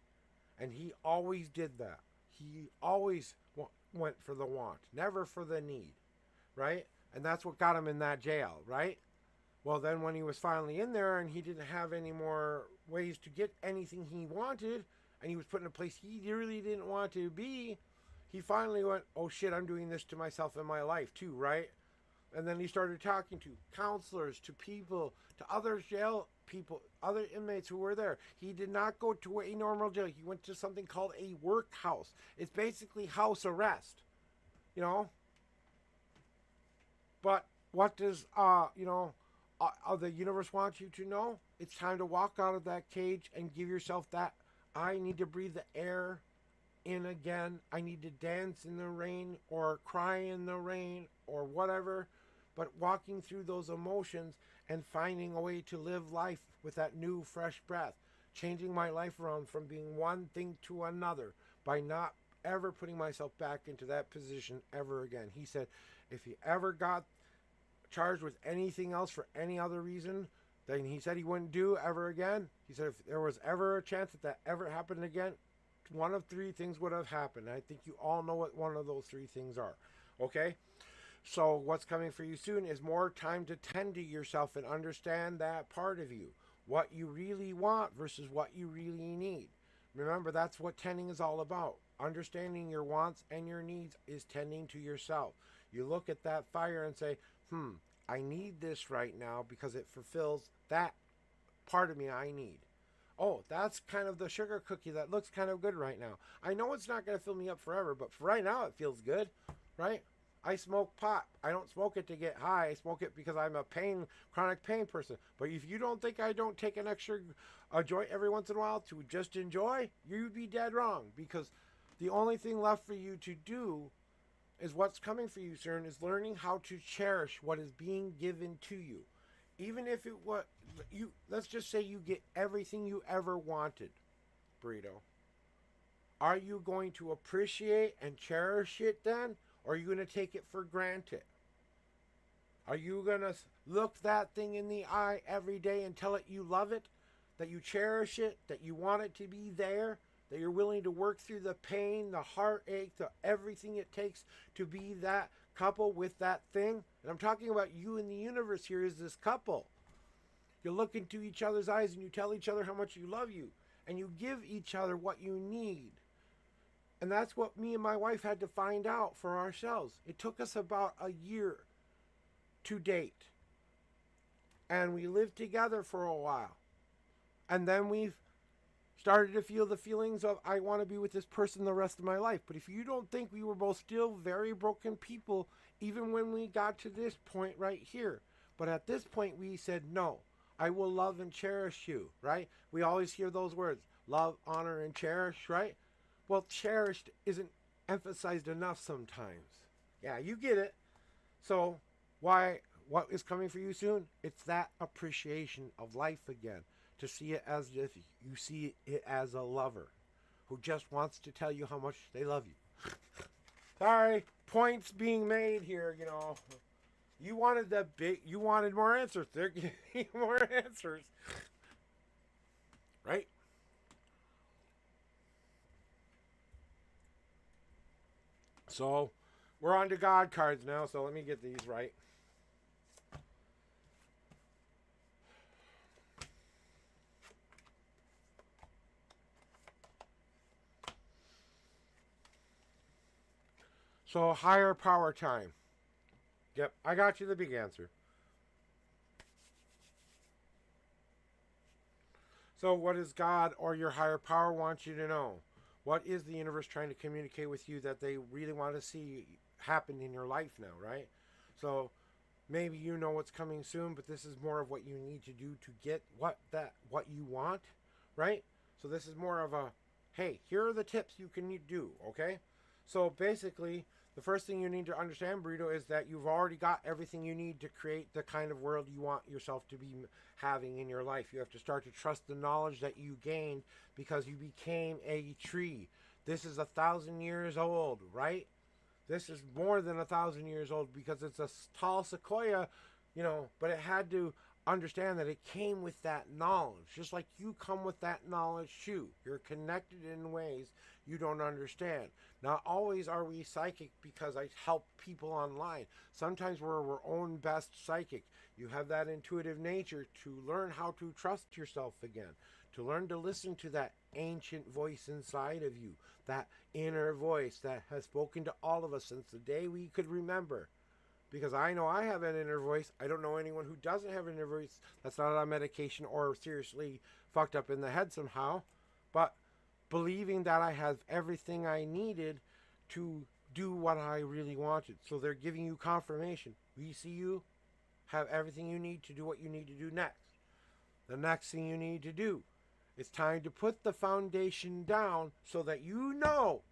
and he always did that. He always went for the want, never for the need, right? And that's what got him in that jail, right? Well, then when he was finally in there and he didn't have any more ways to get anything he wanted, and he was put in a place he really didn't want to be, he finally went, oh shit, I'm doing this to myself in my life too, right? And then he started talking to counselors, to people, to other jail people, other inmates who were there. He did not go to a normal jail. He went to something called a workhouse. It's basically house arrest, you know? But what does, the universe wants you to know? It's time to walk out of that cage and give yourself that, I need to breathe the air in again. I need to dance in the rain or cry in the rain or whatever. But walking through those emotions and finding a way to live life with that new, fresh breath. Changing my life around from being one thing to another by not ever putting myself back into that position ever again. He said, if he ever got charged with anything else for any other reason, then he said he wouldn't do ever again. He said if there was ever a chance that ever happened again, one of three things would have happened. And I think you all know what one of those three things are. Okay? So what's coming for you soon is more time to tend to yourself and understand that part of you. What you really want versus what you really need. Remember, that's what tending is all about. Understanding your wants and your needs is tending to yourself. You look at that fire and say, I need this right now because it fulfills that part of me I need. Oh, that's kind of the sugar cookie that looks kind of good right now. I know it's not going to fill me up forever, but for right now it feels good, right? I smoke pot. I don't smoke it to get high. I smoke it because I'm a chronic pain person. But if you don't think I don't take an extra joint every once in a while to just enjoy, you'd be dead wrong. Because the only thing left for you to do is what's coming for you, sir, is learning how to cherish what is being given to you. Even if it was, let's just say you get everything you ever wanted, Burrito. Are you going to appreciate and cherish it then? Or are you going to take it for granted? Are you going to look that thing in the eye every day and tell it you love it, that you cherish it, that you want it to be there, that you're willing to work through the pain, the heartache, everything it takes to be that couple with that thing? And I'm talking about you and the universe here as this couple. You look into each other's eyes and you tell each other how much you love you. And you give each other what you need. And that's what me and my wife had to find out for ourselves. It took us about a year to date. And we lived together for a while. And then we've started to feel the feelings of, I want to be with this person the rest of my life. But if you don't think we were both still very broken people, even when we got to this point right here. But at this point we said, no, I will love and cherish you, right? We always hear those words, love, honor, and cherish, right? Well, cherished isn't emphasized enough sometimes. Yeah, you get it. So, what is coming for you soon? It's that appreciation of life again. To see it as if you see it as a lover who just wants to tell you how much they love you. Sorry, points being made here, you know. You wanted more answers. They're giving you more answers. Right? So, we're on to God cards now, so let me get these right. So, higher power time. Yep, I got you the big answer. So, what does God or your higher power want you to know? What is the universe trying to communicate with you that they really want to see happen in your life now, right? So, maybe you know what's coming soon, but this is more of what you need to do to get what you want, right? So, this is more of a, hey, here are the tips you can do, okay? So basically, the first thing you need to understand, Burrito, is that you've already got everything you need to create the kind of world you want yourself to be having in your life. You have to start to trust the knowledge that you gained because you became a tree. This is 1,000 years old, right? This is more than 1,000 years old because it's a tall sequoia, but it had to understand that it came with that knowledge, just like you come with that knowledge too. You're connected in ways you don't understand. Not always are we psychic because I help people online. Sometimes we're our own best psychic. You have that intuitive nature to learn how to trust yourself again, to learn to listen to that ancient voice inside of you, that inner voice that has spoken to all of us since the day we could remember. Because I know I have an inner voice. I don't know anyone who doesn't have an inner voice that's not on medication or seriously fucked up in the head somehow. But believing that I have everything I needed to do what I really wanted. So they're giving you confirmation. We see you have everything you need to do what you need to do next. The next thing you need to do, it's time to put the foundation down so that you know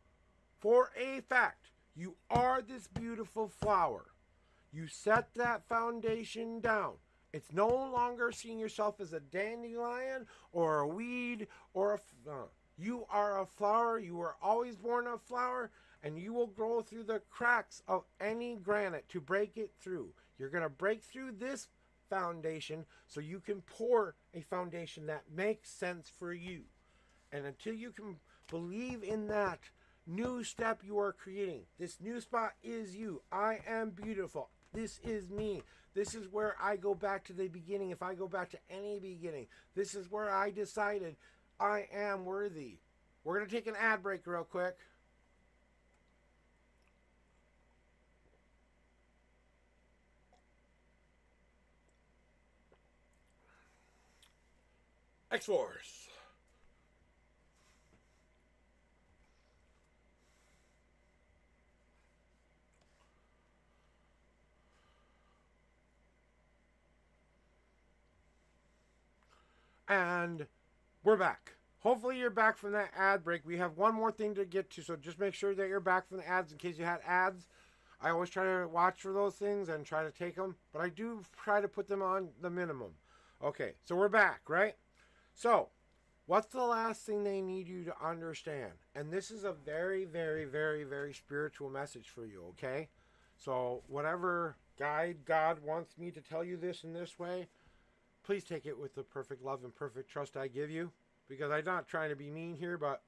for a fact you are this beautiful flower. You set that foundation down. It's no longer seeing yourself as a dandelion or a weed or a... you are a flower. You were always born a flower, and you will grow through the cracks of any granite to break it through. You're going to break through this foundation so you can pour a foundation that makes sense for you. And until you can believe in that new step you are creating, this new spot is you. I am beautiful. This is me. This is where I go back to the beginning. If I go back to any beginning, this is where I decided I am worthy. We're going to take an ad break real quick. X-Force. And we're back. Hopefully you're back from that ad break. We have one more thing to get to, so just make sure that you're back from the ads in case you had ads. I always try to watch for those things and try to take them, but I do try to put them on the minimum. Okay, so we're back, right? So, what's the last thing they need you to understand? And this is a very, very, very, very spiritual message for you, okay? So, whatever guide God wants me to tell you this in this way, please take it with the perfect love and perfect trust I give you. Because I'm not trying to be mean here, but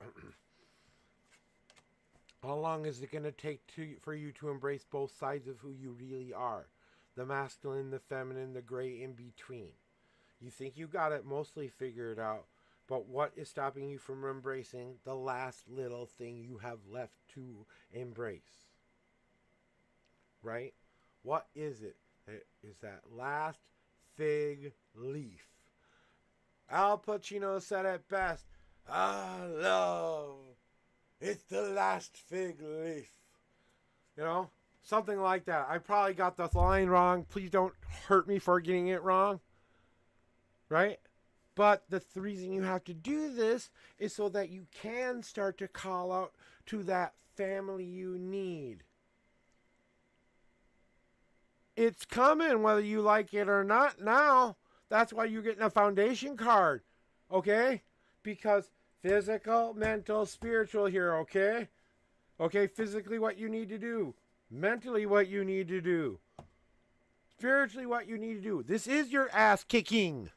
how long is it going to take for you to embrace both sides of who you really are? The masculine, the feminine, the gray in between. You think you got it mostly figured out, but what is stopping you from embracing the last little thing you have left to embrace? Right? What is it? It is that last fig leaf. Al Pacino said it best. Ah, love. It's the last fig leaf. Something like that. I probably got the line wrong. Please don't hurt me for getting it wrong. Right? But the reason you have to do this is so that you can start to call out to that family you need. It's coming whether you like it or not now. That's why you're getting a foundation card, okay? Because physical, mental, spiritual here, okay? Okay, physically what you need to do. Mentally what you need to do. Spiritually what you need to do. This is your ass kicking.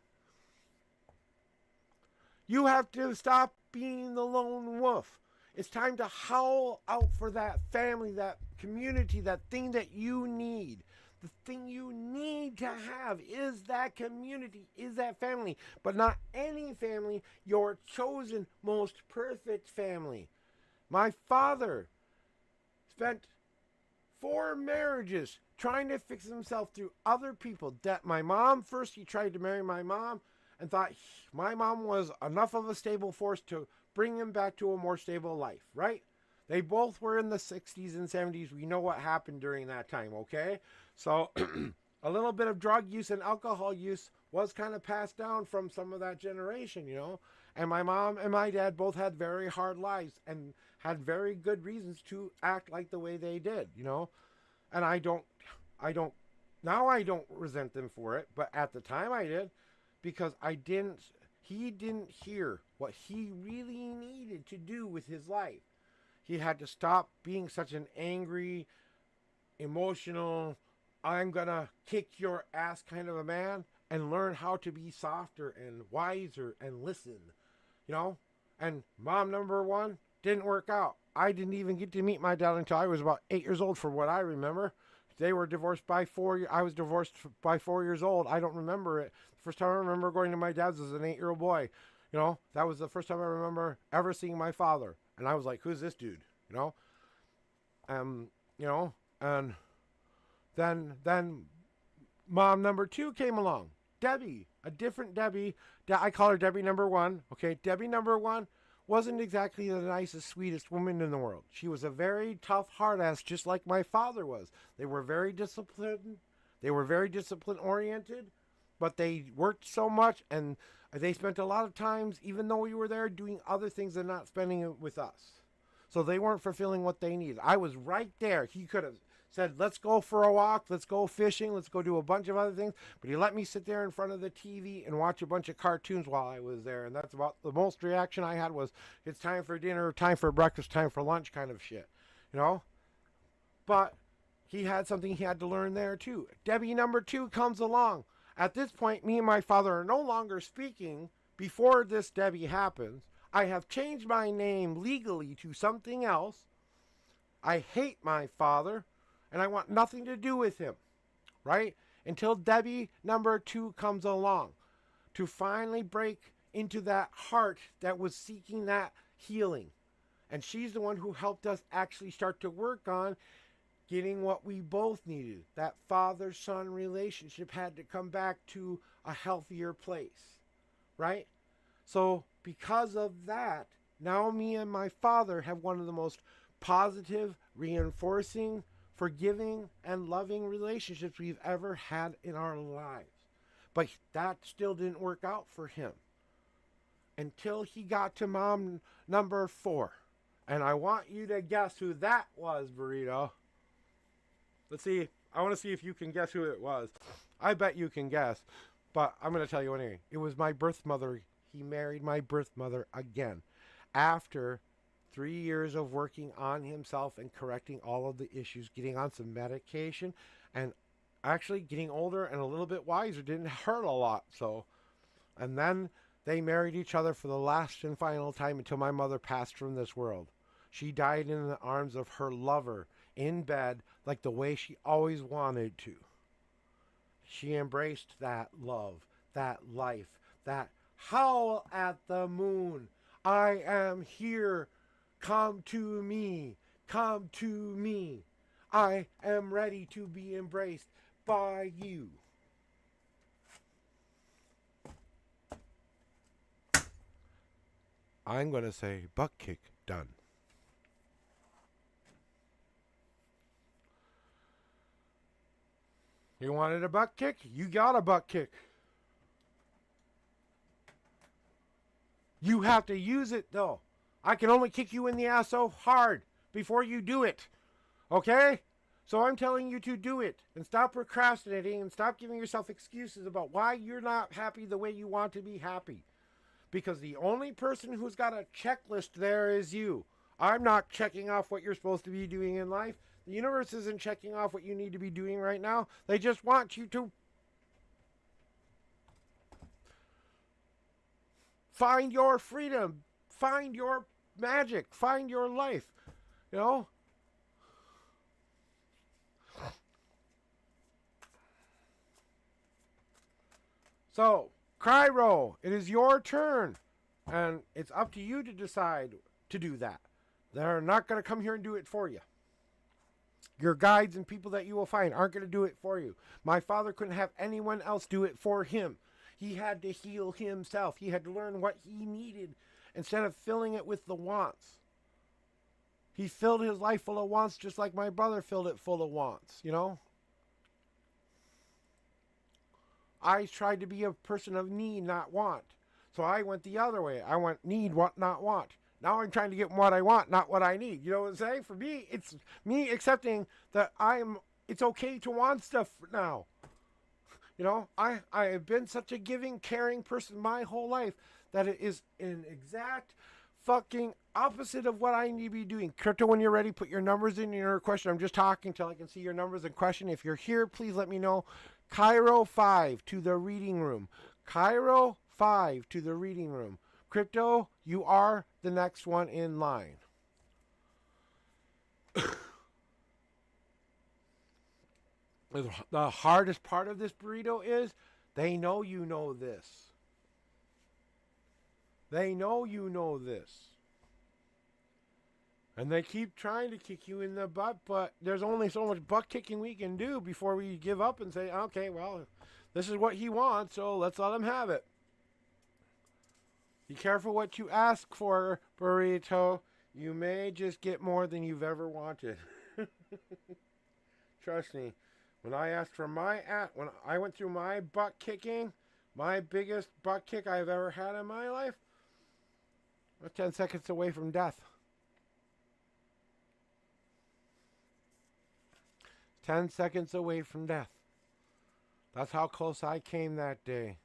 You have to stop being the lone wolf. It's time to howl out for that family, that community, that thing that you need. The thing you need to have is that community, is that family. But not any family, your chosen, most perfect family. My father spent 4 marriages trying to fix himself through other people. My mom, first he tried to marry my mom and thought my mom was enough of a stable force to bring him back to a more stable life, right? They both were in the 60s and 70s. We know what happened during that time, okay? So, a little bit of drug use and alcohol use was kind of passed down from some of that generation, you know. And my mom and my dad both had very hard lives and had very good reasons to act like the way they did, you know. And now I don't resent them for it, but at the time I did, because he didn't hear what he really needed to do with his life. He had to stop being such an angry, emotional, I'm gonna kick your ass kind of a man, and learn how to be softer and wiser and listen, you know? And mom number one didn't work out. I didn't even get to meet my dad until I was about 8 years old, from what I remember. They were divorced by 4 years. I was divorced by 4 years old. I don't remember it. The first time I remember going to my dad's as an 8-year-old boy. You know, that was the first time I remember ever seeing my father. And I was like, who's this dude? You know? You know, and then mom number two came along. Debbie, a different Debbie. I call her Debbie number one. Okay, Debbie number one wasn't exactly the nicest, sweetest woman in the world. She was a very tough, hard ass, just like my father was. They were very disciplined. They were very discipline oriented, but they worked so much and they spent a lot of times, even though we were there, doing other things and not spending it with us. So they weren't fulfilling what they needed. I was right there. He could have said, let's go for a walk, let's go fishing, let's go do a bunch of other things. But he let me sit there in front of the TV and watch a bunch of cartoons while I was there. And that's about the most reaction I had was, it's time for dinner, time for breakfast, time for lunch kind of shit. You know? But he had something he had to learn there too. Debbie number two comes along. At this point, me and my father are no longer speaking. Before this Debbie happens, I have changed my name legally to something else. I hate my father. And I want nothing to do with him, right? Until Debbie number two comes along to finally break into that heart that was seeking that healing. And she's the one who helped us actually start to work on getting what we both needed. That father-son relationship had to come back to a healthier place, right? So because of that, now me and my father have one of the most positive, reinforcing, forgiving and loving relationships we've ever had in our lives. But that still didn't work out for him until he got to mom number four. And I want you to guess who that was, Burrito. Let's see. I want to see if you can guess who it was. I bet you can guess. But I'm going to tell you anyway. It was my birth mother. He married my birth mother again. After 3 years of working on himself and correcting all of the issues, getting on some medication, and actually getting older and a little bit wiser didn't hurt a lot. So, and then they married each other for the last and final time until my mother passed from this world. She died in the arms of her lover in bed like the way she always wanted to. She embraced that love, that life, that howl at the moon. I am here. Come to me, come to me. I am ready to be embraced by you. I'm going to say butt kick done. You wanted a butt kick? You got a butt kick. You have to use it though. I can only kick you in the ass so hard before you do it. Okay? So I'm telling you to do it. And stop procrastinating and stop giving yourself excuses about why you're not happy the way you want to be happy. Because the only person who's got a checklist there is you. I'm not checking off what you're supposed to be doing in life. The universe isn't checking off what you need to be doing right now. They just want you to find your freedom. Find your magic, find your life, you know? So, Cryo, it is your turn, and it's up to you to decide to do that. They're not going to come here and do it for you. Your guides and people that you will find aren't going to do it for you. My father couldn't have anyone else do it for him. He had to heal himself. He had to learn what he needed instead of filling it with the wants. He filled his life full of wants just like my brother filled it full of wants, you know? I tried to be a person of need, not want. So I went the other way. I went need, what, not want. Now I'm trying to get what I want, not what I need. You know what I'm saying? For me, it's me accepting that it's okay to want stuff now. You know, I have been such a giving, caring person my whole life that it is an exact fucking opposite of what I need to be doing. Crypto, when you're ready, put your numbers in your question. I'm just talking until I can see your numbers and question. If you're here, please let me know. Cairo 5 to the reading room. Cairo 5 to the reading room. Crypto, you are the next one in line. The hardest part of this burrito is they know you know this. They know you know this. And they keep trying to kick you in the butt, but there's only so much butt kicking we can do before we give up and say, okay, well, this is what he wants, so let's let him have it. Be careful what you ask for, burrito. You may just get more than you've ever wanted. Trust me. When I asked for when I went through my butt kicking, my biggest butt kick I've ever had in my life, I was 10 seconds away from death. 10 seconds away from death. That's how close I came that day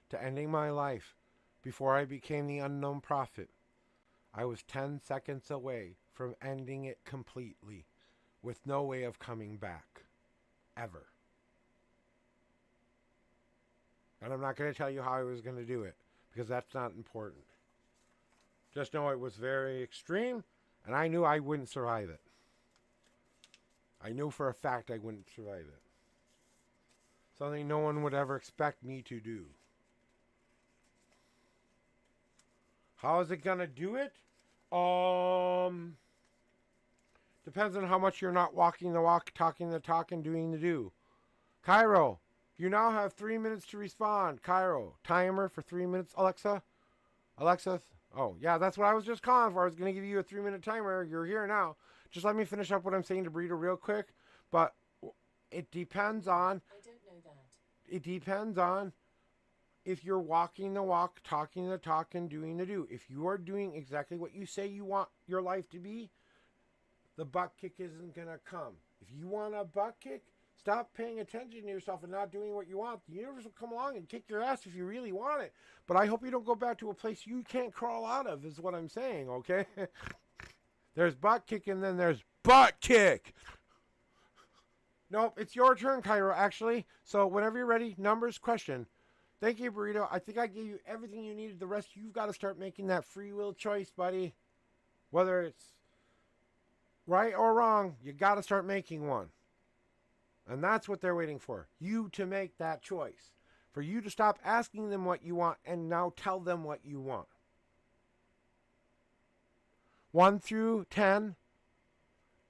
to ending my life before I became the unknown prophet. I was 10 seconds away from ending it completely with no way of coming back. Ever. And I'm not going to tell you how I was going to do it because that's not important. Just know it was very extreme and I knew I wouldn't survive it. I knew for a fact I wouldn't survive it. Something no one would ever expect me to do. How is it going to do it? Depends on how much you're not walking the walk, talking the talk, and doing the do. Cairo, you now have 3 minutes to respond. Cairo, timer for 3 minutes. Alexa? Oh, yeah, that's what I was just calling for. I was going to give you a 3-minute timer. You're here now. Just let me finish up what I'm saying to Burrito real quick. But it depends on... I don't know that. It depends on if you're walking the walk, talking the talk, and doing the do. If you are doing exactly what you say you want your life to be, the butt kick isn't going to come. If you want a butt kick, stop paying attention to yourself and not doing what you want. The universe will come along and kick your ass if you really want it. But I hope you don't go back to a place you can't crawl out of, is what I'm saying, okay? There's butt kick and then there's butt kick. Nope, it's your turn, Cairo, actually. So whenever you're ready, numbers, question. Thank you, Burrito. I think I gave you everything you needed. The rest, you've got to start making that free will choice, buddy. Whether it's right or wrong, you got to start making one. And that's what they're waiting for. You to make that choice. For you to stop asking them what you want and now tell them what you want. 1 through 10,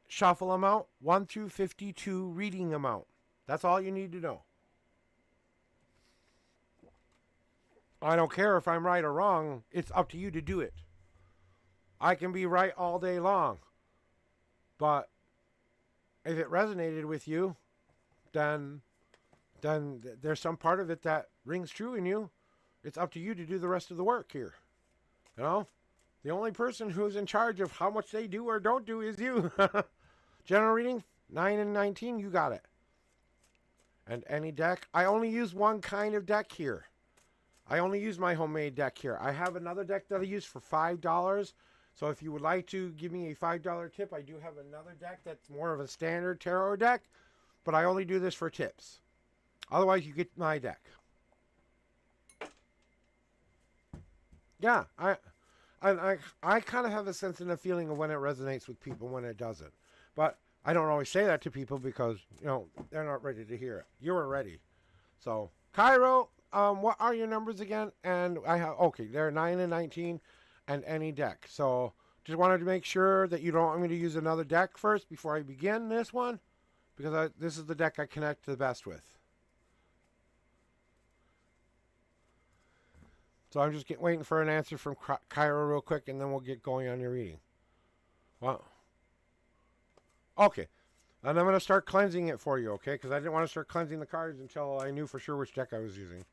shuffle amount. 1 through 52, reading amount. That's all you need to know. I don't care if I'm right or wrong. It's up to you to do it. I can be right all day long. But if it resonated with you, then there's some part of it that rings true in you. It's up to you to do the rest of the work here. You know? The only person who's in charge of how much they do or don't do is you. General reading, 9 and 19, you got it. And any deck. I only use one kind of deck here. I only use my homemade deck here. I have another deck that I use for $5. So if you would like to give me a $5 tip, I do have another deck that's more of a standard tarot deck. But I only do this for tips. Otherwise, you get my deck. Yeah, I kind of have a sense and a feeling of when it resonates with people and when it doesn't. But I don't always say that to people because, you know, they're not ready to hear it. You were ready. So, Cairo, what are your numbers again? And I have, okay, they're 9 and 19 and any deck. So, just wanted to make sure that you don't want me to use another deck first before I begin this one. Because this is the deck I connect the best with. So I'm just waiting for an answer from Cairo real quick, and then we'll get going on your reading. Well, okay. And I'm going to start cleansing it for you, okay? Because I didn't want to start cleansing the cards until I knew for sure which deck I was using.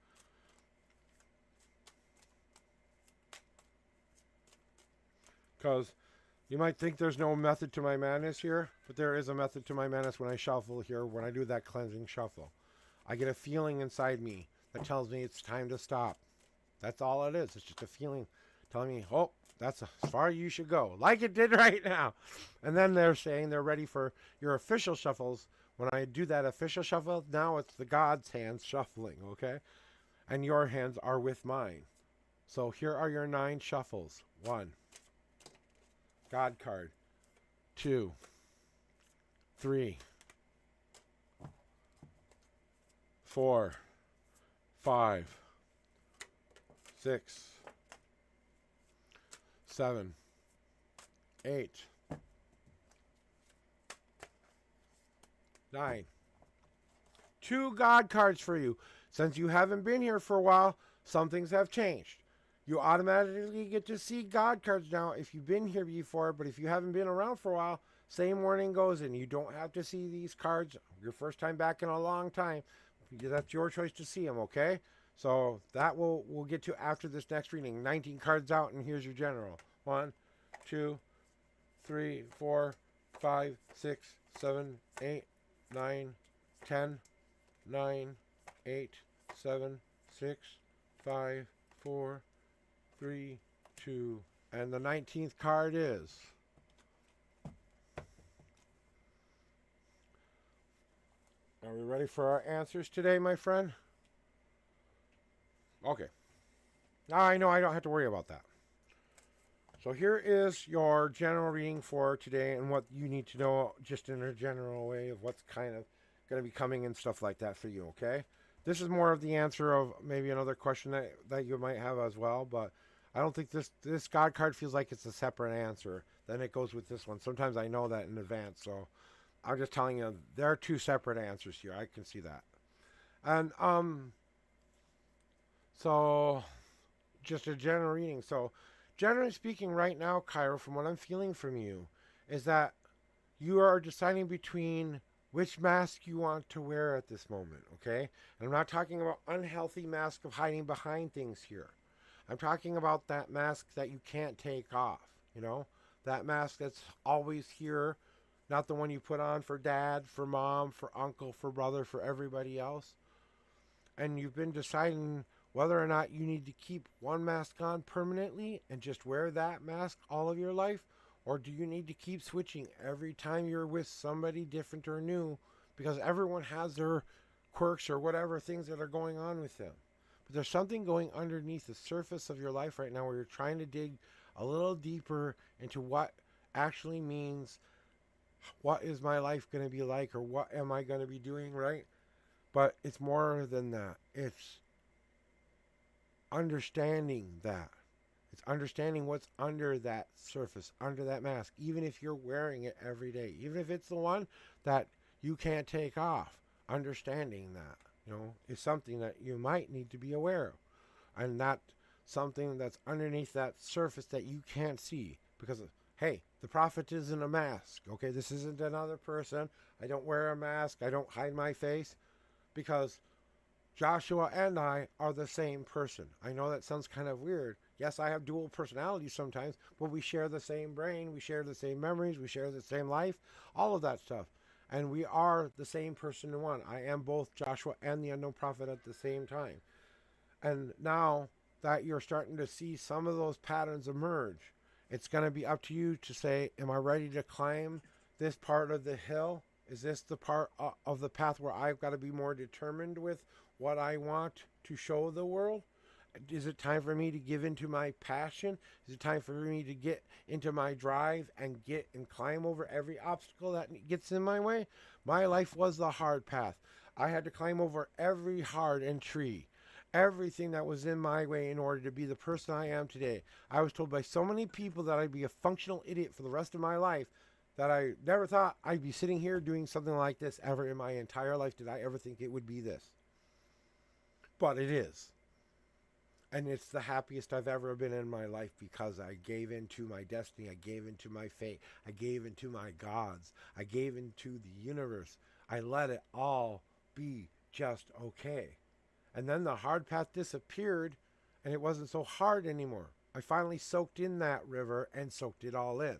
Because you might think there's no method to my madness here, but there is a method to my madness when I shuffle here, when I do that cleansing shuffle. I get a feeling inside me that tells me it's time to stop. That's all it is. It's just a feeling telling me, oh, that's as far as you should go, like it did right now. And then they're saying they're ready for your official shuffles. When I do that official shuffle, now it's the God's hands shuffling, okay? And your hands are with mine. So here are your 9 shuffles. 1, God card. 2, 3, 4, 5, 6, 7, 8, 9. 2 God cards for you. Since you haven't been here for a while, some things have changed. You automatically get to see God cards now if you've been here before, but if you haven't been around for a while, same warning goes in. You don't have to see these cards your first time back in a long time. That's your choice to see them, okay? So that we'll get to after this next reading. 19 cards out, and here's your general. 1, 2, 3, 4, 5, 6, 7, 8, 9, 10, 9, 8, 7, 6, 5, 4, 3, 2, and the 19th card is Are we ready for our answers today, my friend? Okay. Now I know I don't have to worry about that. So here is your general reading for today and what you need to know just in a general way of what's kind of going to be coming and stuff like that for you, okay? This is more of the answer of maybe another question that you might have as well, but I don't think this God card feels like it's a separate answer. Then it goes with this one. Sometimes I know that in advance, so I'm just telling you there are 2 separate answers here. I can see that. And so just a general reading. So generally speaking right now, Cairo, from what I'm feeling from you, is that you are deciding between which mask you want to wear at this moment, okay? And I'm not talking about unhealthy mask of hiding behind things here. I'm talking about that mask that you can't take off, you know? That mask that's always here, not the one you put on for dad, for mom, for uncle, for brother, for everybody else. And you've been deciding whether or not you need to keep one mask on permanently and just wear that mask all of your life, or do you need to keep switching every time you're with somebody different or new, because everyone has their quirks or whatever things that are going on with them. But there's something going underneath the surface of your life right now where you're trying to dig a little deeper into what actually means, what is my life going to be like, or what am I going to be doing, right? But it's more than that. It's understanding that. It's understanding what's under that surface, under that mask, even if you're wearing it every day, even if it's the one that you can't take off. Understanding that, is something that you might need to be aware of. And not something that's underneath that surface that you can't see. Because, hey, the prophet isn't a mask, okay? This isn't another person. I don't wear a mask. I don't hide my face. Because Joshua and I are the same person. I know that sounds kind of weird. Yes, I have dual personalities sometimes, but we share the same brain, we share the same memories, we share the same life, all of that stuff. And we are the same person in one. I am both Joshua and the unknown prophet at the same time. And now that you're starting to see some of those patterns emerge, it's going to be up to you to say, am I ready to climb this part of the hill? Is this the part of the path where I've got to be more determined with what I want to show the world? Is it time for me to give into my passion? Is it time for me to get into my drive and get and climb over every obstacle that gets in my way? My life was the hard path. I had to climb over every hard and tree, everything that was in my way in order to be the person I am today. I was told by so many people that I'd be a functional idiot for the rest of my life that I never thought I'd be sitting here doing something like this ever in my entire life. Did I ever think it would be this? But it is. And it's the happiest I've ever been in my life because I gave into my destiny. I gave into my fate. I gave into my gods. I gave into the universe. I let it all be just okay. And then the hard path disappeared and it wasn't so hard anymore. I finally soaked in that river and soaked it all in.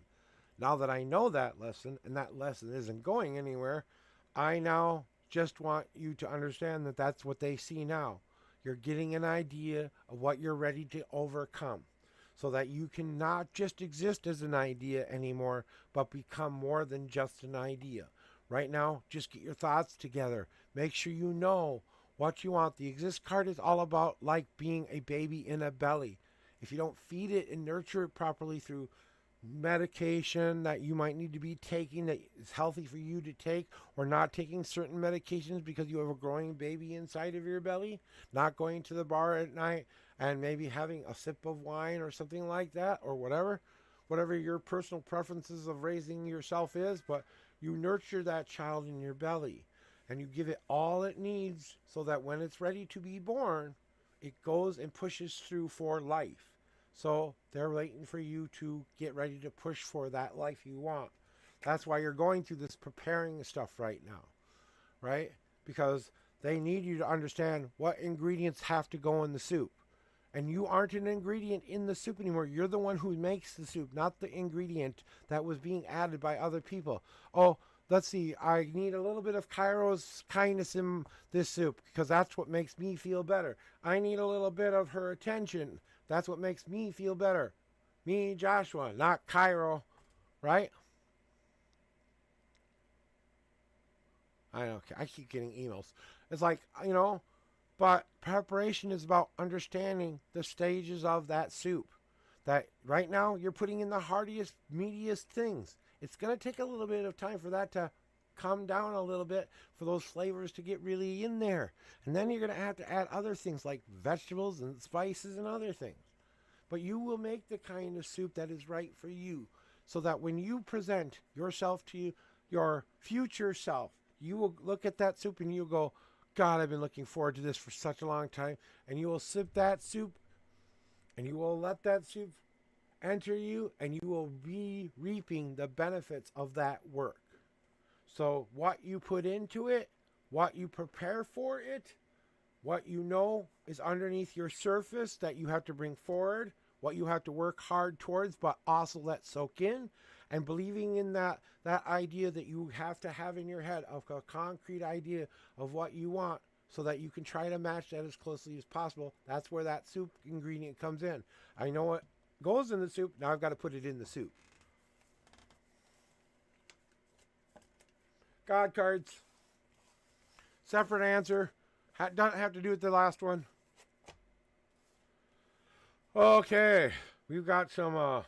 Now that I know that lesson and that lesson isn't going anywhere, I now just want you to understand that that's what they see now. You're getting an idea of what you're ready to overcome so that you can not just exist as an idea anymore, but become more than just an idea. Right now, just get your thoughts together. Make sure you know what you want. The exist card is all about like being a baby in a belly. If you don't feed it and nurture it properly through medication that you might need to be taking that is healthy for you to take, or not taking certain medications because you have a growing baby inside of your belly, not going to the bar at night and maybe having a sip of wine or something like that, or whatever your personal preferences of raising yourself is, but you nurture that child in your belly and you give it all it needs so that when it's ready to be born, it goes and pushes through for life. So they're waiting for you to get ready to push for that life you want. That's why you're going through this preparing stuff right now, right? Because they need you to understand what ingredients have to go in the soup. And you aren't an ingredient in the soup anymore. You're the one who makes the soup, not the ingredient that was being added by other people. Oh, let's see, I need a little bit of Cairo's kindness in this soup because that's what makes me feel better. I need a little bit of her attention. That's what makes me feel better. Me, Joshua, not Cairo, right? I don't care. I keep getting emails. It's like, but preparation is about understanding the stages of that soup. That right now you're putting in the hardiest, meatiest things. It's going to take a little bit of time for that to come down a little bit, for those flavors to get really in there. And then you're going to have to add other things like vegetables and spices and other things. But you will make the kind of soup that is right for you, so that when you present yourself to your future self, you will look at that soup and you'll go, God, I've been looking forward to this for such a long time. And you will sip that soup and you will let that soup enter you, and you will be reaping the benefits of that work. So what you put into it, what you prepare for it, what you know is underneath your surface that you have to bring forward, what you have to work hard towards, but also let soak in, and believing in that idea that you have to have in your head of a concrete idea of what you want so that you can try to match that as closely as possible. That's where that soup ingredient comes in. I know what goes in the soup. Now I've got to put it in the soup. God cards. Separate answer. Doesn't have to do with the last one. Okay. We've got some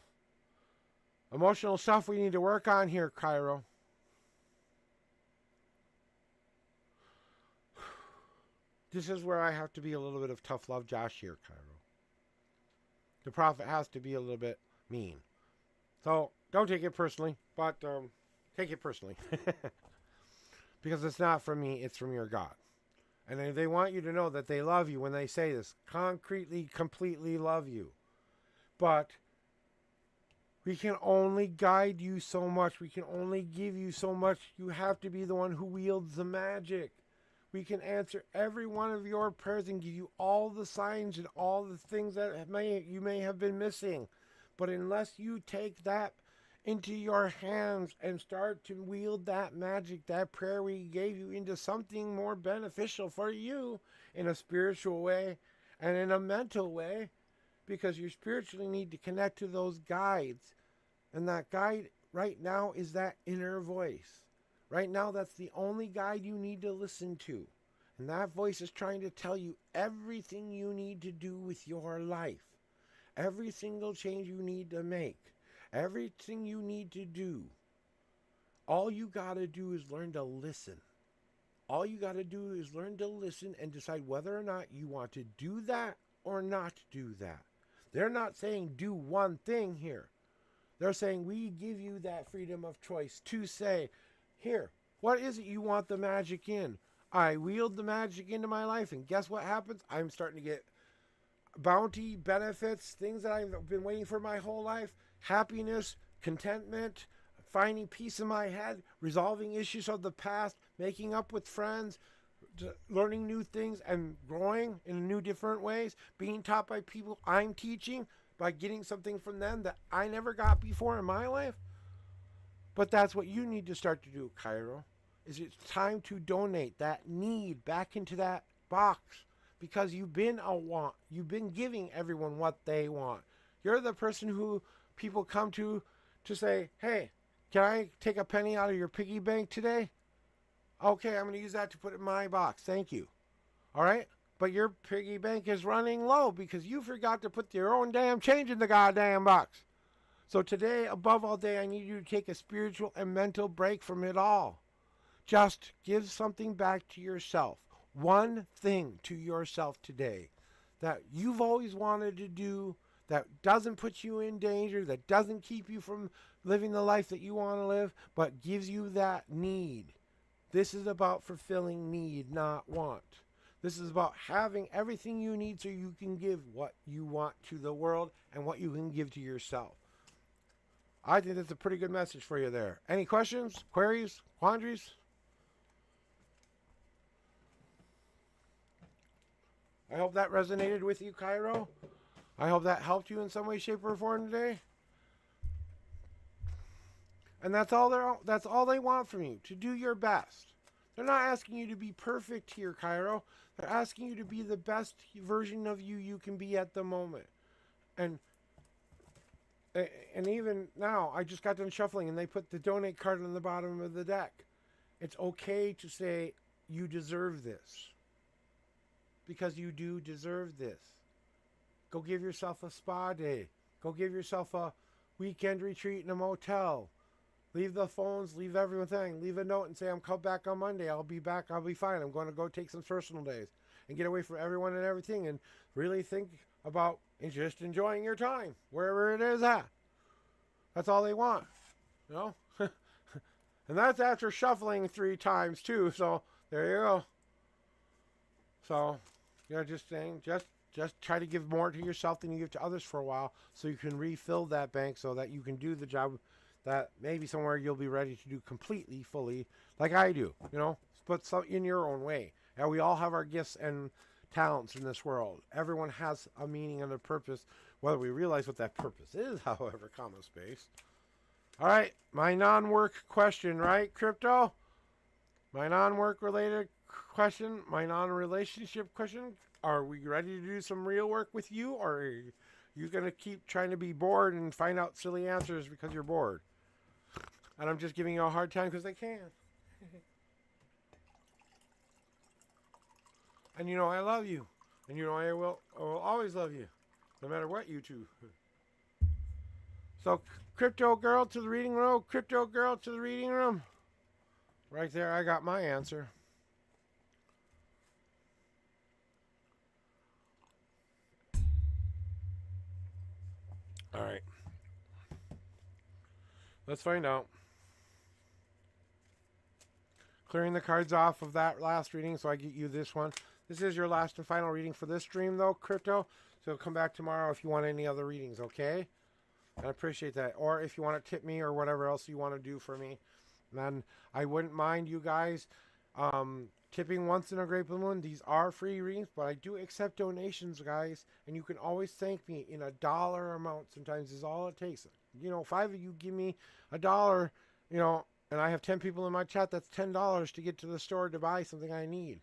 emotional stuff we need to work on here, Cairo. This is where I have to be a little bit of tough love Josh here, Cairo. The prophet has to be a little bit mean. So don't take it personally, but take it personally. Because it's not from me, it's from your God. And they want you to know that they love you when they say this. Concretely, completely love you. But we can only guide you so much. We can only give you so much. You have to be the one who wields the magic. We can answer every one of your prayers and give you all the signs and all the things that you may have been missing. But unless you take that into your hands and start to wield that magic, that prayer we gave you, into something more beneficial for you in a spiritual way and in a mental way, because you spiritually need to connect to those guides. And that guide right now is that inner voice. Right now, that's the only guide you need to listen to. And that voice is trying to tell you everything you need to do with your life. Every single change you need to make. Everything you need to do. All you got to do is learn to listen. All you got to do is learn to listen and decide whether or not you want to do that or not do that. They're not saying do one thing here. They're saying we give you that freedom of choice to say, here, what is it you want the magic in? I wield the magic into my life, and guess what happens? I'm starting to get bounty, benefits, things that I've been waiting for my whole life, happiness, contentment, finding peace in my head, resolving issues of the past, making up with friends, learning new things and growing in new different ways, being taught by people I'm teaching, by getting something from them that I never got before in my life. But that's what you need to start to do, Cairo. Is it's time to donate that need back into that box, because you've been a want. You've been giving everyone what they want. You're the person who people come to say, hey, can I take a penny out of your piggy bank today? Okay, I'm going to use that to put in my box. Thank you. All right? But your piggy bank is running low because you forgot to put your own damn change in the goddamn box. So today, above all day, I need you to take a spiritual and mental break from it all. Just give something back to yourself. One thing to yourself today that you've always wanted to do, that doesn't put you in danger, that doesn't keep you from living the life that you want to live, but gives you that need. This is about fulfilling need, not want. This is about having everything you need so you can give what you want to the world and what you can give to yourself. I think that's a pretty good message for you there. Any questions, queries, quandaries? I hope that resonated with you, Cairo. I hope that helped you in some way, shape, or form today. And that's all they want from you, to do your best. They're not asking you to be perfect here, Cairo. They're asking you to be the best version of you can be at the moment. And even now, I just got done shuffling and they put the donate card on the bottom of the deck. It's okay to say you deserve this. Because you do deserve this. Go give yourself a spa day. Go give yourself a weekend retreat in a motel. Leave the phones, leave everything. Leave a note and say, I'm coming back on Monday. I'll be back. I'll be fine. I'm going to go take some personal days and get away from everyone and everything and really think about just enjoying your time, wherever it is at. That's all they want, you know? And that's after shuffling 3 times, too. So, there you go. So, just saying, just try to give more to yourself than you give to others for a while so you can refill that bank so that you can do the job that maybe somewhere you'll be ready to do completely, fully, like I do, but so in your own way. And we all have our gifts and talents in this world. Everyone has a meaning and a purpose, whether we realize what that purpose is, however, comma space. All right, my non-work question, right, Crypto? My non-work related question, my non-relationship question. Are we ready to do some real work with you, or are you going to keep trying to be bored and find out silly answers because you're bored? And I'm just giving you a hard time because I can. And I love you. And I will always love you. No matter what you two. So, Crypto Girl to the reading room. Crypto Girl to the reading room. Right there, I got my answer. All right. Let's find out. Clearing the cards off of that last reading so I get you this one. This is your last and final reading for this stream, though, Crypto. So come back tomorrow if you want any other readings, okay? I appreciate that. Or if you want to tip me or whatever else you want to do for me. And I wouldn't mind you guys tipping once in a great blue moon. These are free readings, but I do accept donations, guys. And you can always thank me in $1 amount. Sometimes is all it takes. 5 of you give me $1, and I have 10 people in my chat. That's $10 to get to the store to buy something I need,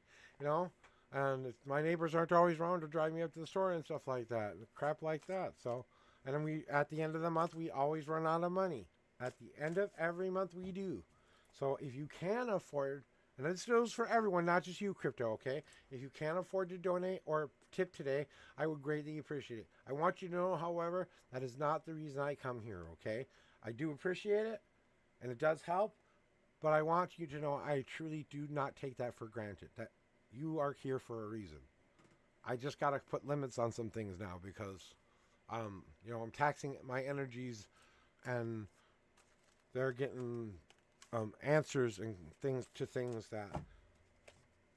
And if my neighbors aren't always around to drive me up to the store and stuff like that, crap like that. So, and then at the end of the month, we always run out of money. At the end of every month, we do. So if you can afford, and this goes for everyone, not just you, Crypto, okay? If you can afford to donate or tip today, I would greatly appreciate it. I want you to know, however, that is not the reason I come here, okay? I do appreciate it, and it does help, but I want you to know I truly do not take that for granted, that you are here for a reason. I just got to put limits on some things now because, I'm taxing my energies, and they're getting answers and things that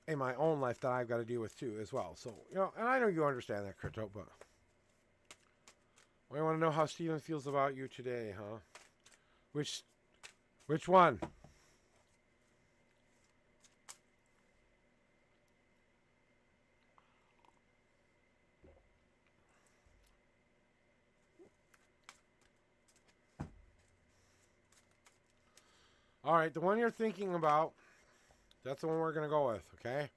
in my own life that I've got to deal with too as well. So, and I know you understand that, Crypto, but I want to know how Steven feels about you today, huh? Which one? All right, the one you're thinking about, that's the one we're going to go with, okay?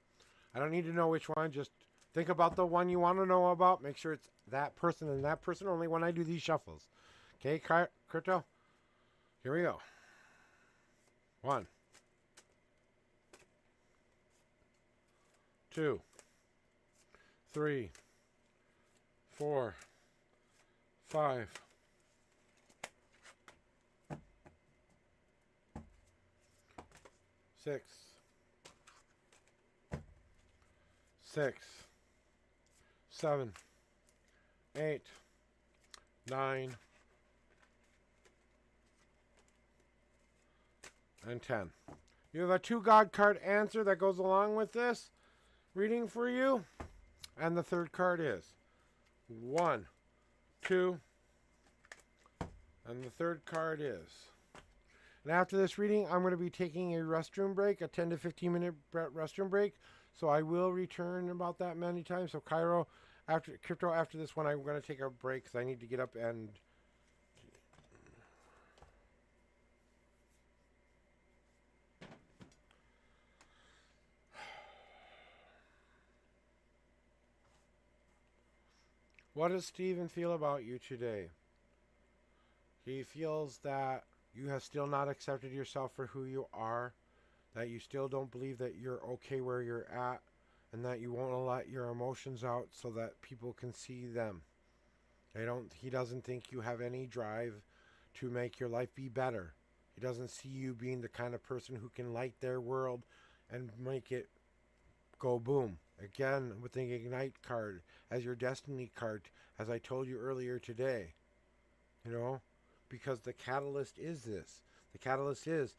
I don't need to know which one. Just think about the one you want to know about. Make sure it's that person and that person only when I do these shuffles. Okay, Crypto? Here we go. 1, 2, 3, 4, 5, 6, 7, 8, 9, and 10. You have a 2 God card answer that goes along with this reading for you. And the third card is 1, 2, and the third card is. And after this reading, I'm going to be taking a restroom break, a 10 to 15 minute restroom break. So I will return about that many times. So Crypto, after this one, I'm going to take a break because I need to get up and... What does Steven feel about you today? He feels that you have still not accepted yourself for who you are, that you still don't believe that you're okay where you're at, and that you won't let your emotions out so that people can see them. He doesn't think you have any drive to make your life be better. He doesn't see you being the kind of person who can light their world and make it go boom. Again, with the Ignite card as your destiny card, as I told you earlier today. Because the catalyst is this. The catalyst is,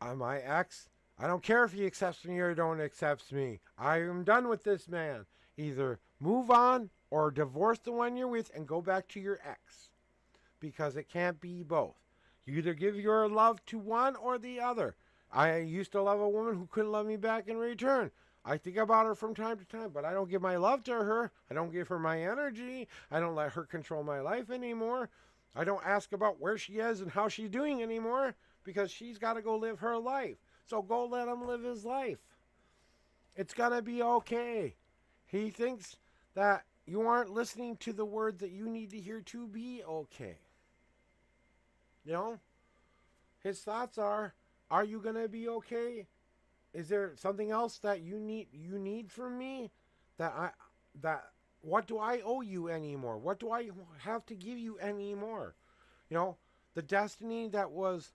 my ex, I don't care if he accepts me or don't accept me. I am done with this man. Either move on or divorce the one you're with and go back to your ex. Because it can't be both. You either give your love to one or the other. I used to love a woman who couldn't love me back in return. I think about her from time to time, but I don't give my love to her. I don't give her my energy. I don't let her control my life anymore. I don't ask about where she is and how she's doing anymore because she's got to go live her life. So go let him live his life. It's going to be okay. He thinks that you aren't listening to the words that you need to hear to be okay. His thoughts are you going to be okay? Is there something else that you need from me? What do I owe you anymore? What do I have to give you anymore? The destiny that was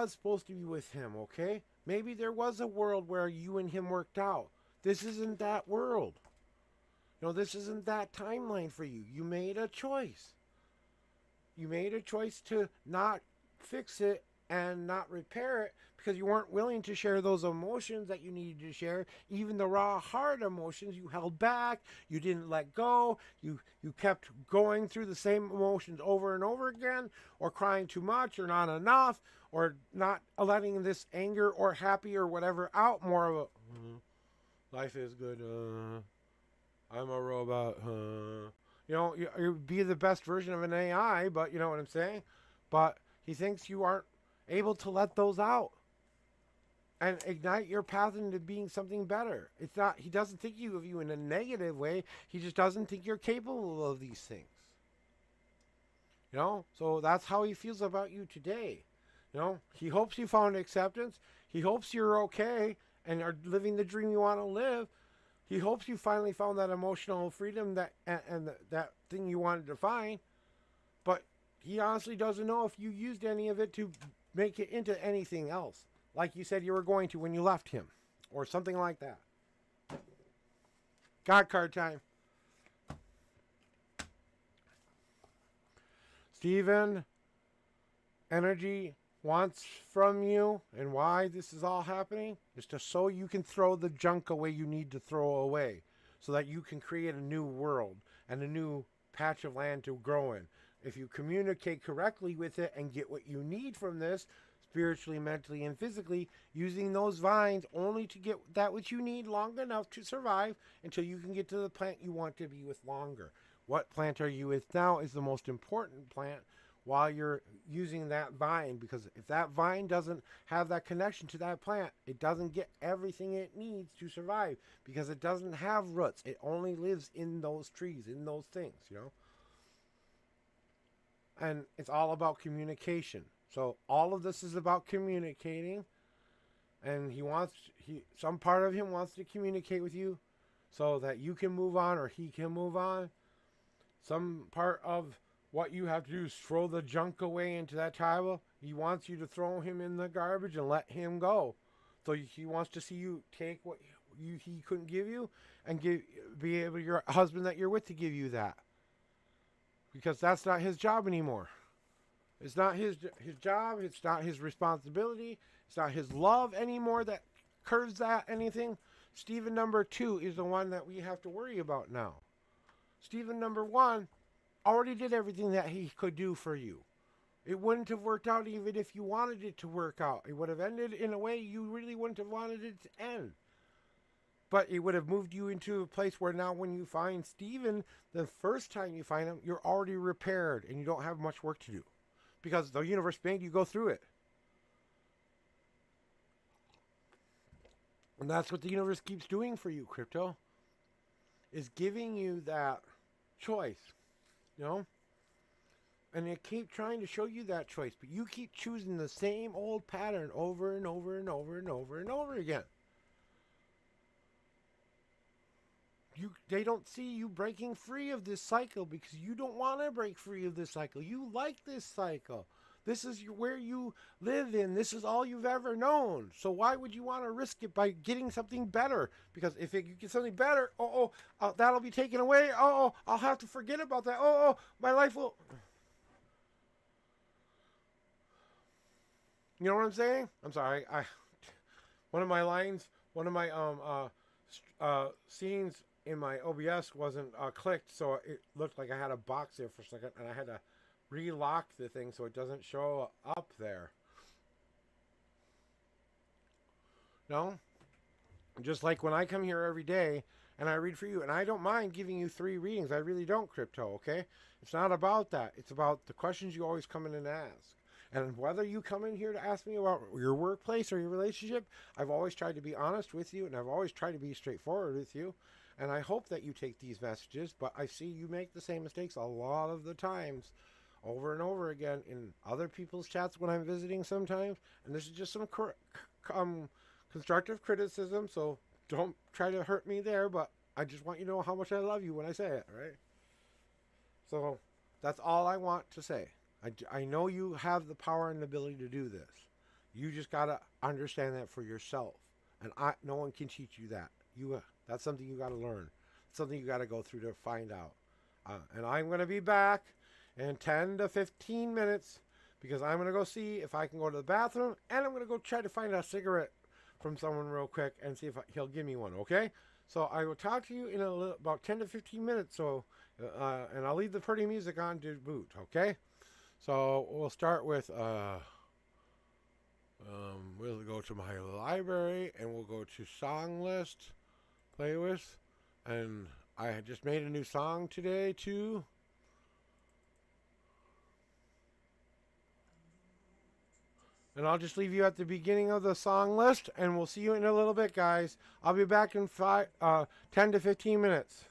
supposed to be with him, okay? Maybe there was a world where you and him worked out. This isn't that world. This isn't that timeline for you. You made a choice. You made a choice to not fix it and not repair it because you weren't willing to share those emotions that you needed to share. Even the raw, hard emotions you held back. You didn't let go. You kept going through the same emotions over and over again, or crying too much or not enough, or not letting this anger or happy or whatever out. More of a life is good. I'm a robot. You be the best version of an AI, but you know what I'm saying? But he thinks you aren't able to let those out and ignite your path into being something better. It's not, he doesn't think of you in a negative way. He just doesn't think you're capable of these things. So that's how he feels about you today. He hopes you found acceptance. He hopes you're okay and are living the dream you want to live. He hopes you finally found that emotional freedom that thing you wanted to find. But he honestly doesn't know if you used any of it to make it into anything else, like you said you were going to when you left him, or something like that. God card time. Steven, energy wants from you and why this is all happening is to so you can throw the junk away you need to throw away so that you can create a new world and a new patch of land to grow in. If you communicate correctly with it and get what you need from this, spiritually, mentally, and physically, using those vines only to get that which you need long enough to survive until you can get to the plant you want to be with longer. What plant are you with now is the most important plant while you're using that vine, because if that vine doesn't have that connection to that plant, it doesn't get everything it needs to survive because it doesn't have roots. It only lives in those trees, in those things, you know? And it's all about communication. So all of this is about communicating, and some part of him wants to communicate with you so that you can move on or he can move on. Some part of what you have to do is throw the junk away into that table. He wants you to throw him in the garbage and let him go. So he wants to see you take what he couldn't give you and be able your husband that you're with to give you that. Because that's not his job anymore. It's not his job. It's not his responsibility. It's not his love anymore that curves that anything. Stephen number 2 is the one that we have to worry about now. Stephen number 1 already did everything that he could do for you. It wouldn't have worked out even if you wanted it to work out. It would have ended in a way you really wouldn't have wanted it to end. But it would have moved you into a place where now when you find Stephen, the first time you find him, you're already repaired and you don't have much work to do. Because the universe made you go through it. And that's what the universe keeps doing for you, crypto. Is giving you that choice. You know? And they keep trying to show you that choice. But you keep choosing the same old pattern over and over and over and over and over again. They don't see you breaking free of this cycle because you don't want to break free of this cycle. You like this cycle. This is where you live in. This is all you've ever known. So why would you want to risk it by getting something better? Because if you get something better, that'll be taken away. I'll have to forget about that. My life will... You know what I'm saying? I'm sorry. One of my scenes in my OBS wasn't clicked, so it looked like I had a box there for a second, and I had to relock the thing so it doesn't show up there. No? Just like when I come here every day and I read for you, and I don't mind giving you 3 readings. I really don't, crypto, okay? It's not about that. It's about the questions you always come in and ask. And whether you come in here to ask me about your workplace or your relationship, I've always tried to be honest with you, and I've always tried to be straightforward with you. And I hope that you take these messages, but I see you make the same mistakes a lot of the times, over and over again, in other people's chats when I'm visiting sometimes. And this is just some constructive criticism, so don't try to hurt me there, but I just want you to know how much I love you when I say it, right? So that's all I want to say. I know you have the power and the ability to do this. You just got to understand that for yourself. And no one can teach you that. That's something you got to learn. It's something you got to go through to find out. And I'm going to be back in 10 to 15 minutes because I'm going to go see if I can go to the bathroom, and I'm going to go try to find a cigarette from someone real quick and see if he'll give me one, okay? So I will talk to you in about 10 to 15 minutes, and I'll leave the pretty music on to boot, okay? So we'll start with, we'll go to my library, and we'll go to song list, playlist, and I just made a new song today too. And I'll just leave you at the beginning of the song list, and we'll see you in a little bit, guys. I'll be back in 10 to 15 minutes.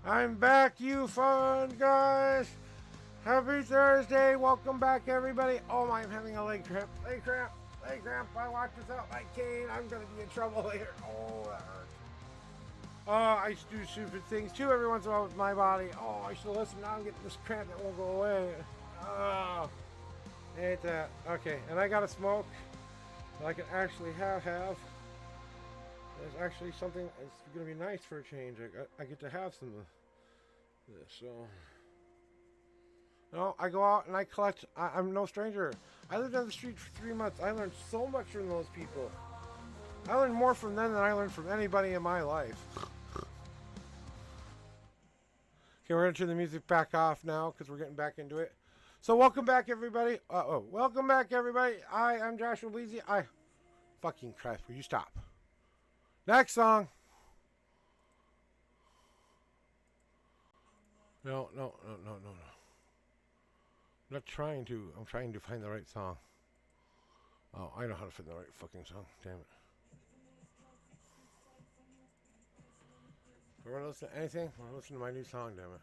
I'm back, you fun guys. Happy Thursday. Welcome back, everybody. Oh, I'm having a leg cramp. Leg cramp. Leg cramp. I walked without my cane. I'm going to be in trouble later. Oh, that hurts. I used to do stupid things too every once in a while with my body. Oh, I should listen. Now I'm getting this cramp that won't go away. Oh, I hate that. Okay, and I got to smoke. I can actually have. There's actually something. It's going to be nice for a change. I get to have some of this. So, I go out and I collect. I'm no stranger. I lived on the street for 3 months. I learned so much from those people. I learned more from them than I learned from anybody in my life. Okay, we're going to turn the music back off now because we're getting back into it. So welcome back, everybody. Welcome back, everybody. I am Joshua Bleezy. Fucking Christ, will you stop? Next song. No. I'm not trying to. I'm trying to find the right song. Oh, I know how to find the right fucking song. Damn it. We're going to listen to anything? We're going to listen to my new song, damn it.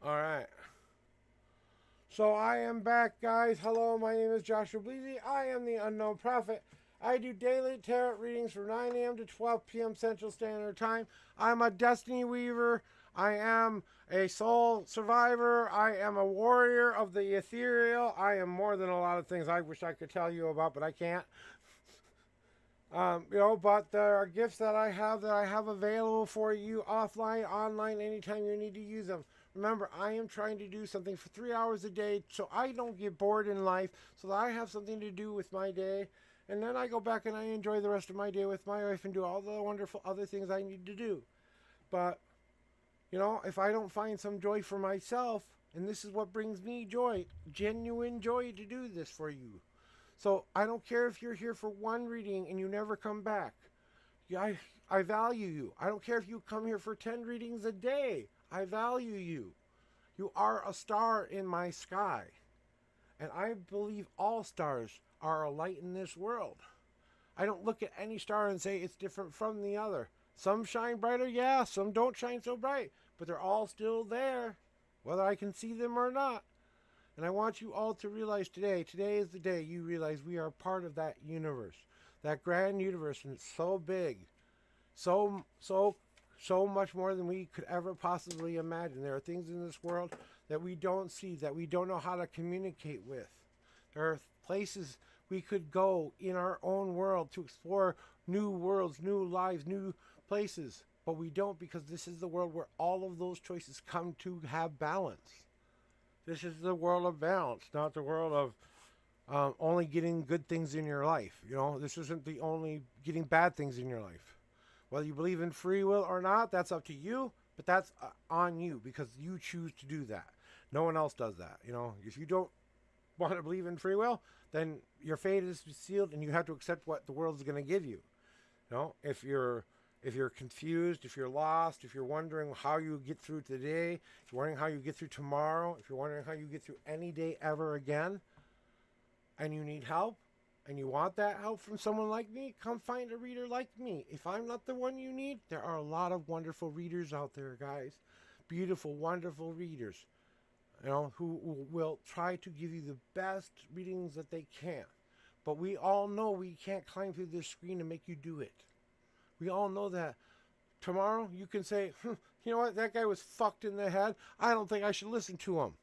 Alright. So I am back, guys. Hello, my name is Joshua Bleezy. I am the Unknown Prophet. I do daily tarot readings from 9 a.m. to 12 p.m. Central Standard Time. I'm a Destiny Weaver. I am a soul survivor. I am a warrior of the Ethereal. I am more than a lot of things I wish I could tell you about, but I can't. But there are gifts that I have available for you offline, online, anytime you need to use them. Remember, I am trying to do something for 3 hours a day so I don't get bored in life, so that I have something to do with my day. And then I go back and I enjoy the rest of my day with my wife and do all the wonderful other things I need to do. But, if I don't find some joy for myself, and this is what brings me joy, genuine joy to do this for you. So I don't care if you're here for one reading and you never come back. I value you. I don't care if you come here for 10 readings a day. I value you. You are a star in my sky. And I believe all stars are a light in this world. I don't look at any star and say it's different from the other. Some shine brighter, yeah, some don't shine so bright, but they're all still there, whether I can see them or not. And I want you all to realize today is the day you realize we are part of that universe, that grand universe, and it's so big, so much more than we could ever possibly imagine. There are things in this world that we don't see, that we don't know how to communicate with. There are places we could go in our own world to explore new worlds, new lives, new places, but we don't, because this is the world where all of those choices come to have balance. This is the world of balance, not the world of only getting good things in your life. This isn't the only getting bad things in your life. Whether you believe in free will or not, that's up to you, but that's on you because you choose to do that. No one else does that. If you don't want to believe in free will, then your fate is sealed and you have to accept what the world is going to give you. If you're confused, if you're lost, if you're wondering how you get through today, if you're wondering how you get through tomorrow, if you're wondering how you get through any day ever again, and you need help, and you want that help from someone like me, come find a reader like me. If I'm not the one you need, there are a lot of wonderful readers out there, guys. Beautiful, wonderful readers, who will try to give you the best readings that they can. But we all know we can't climb through this screen and make you do it. We all know that. Tomorrow you can say, you know what, that guy was fucked in the head. I don't think I should listen to him.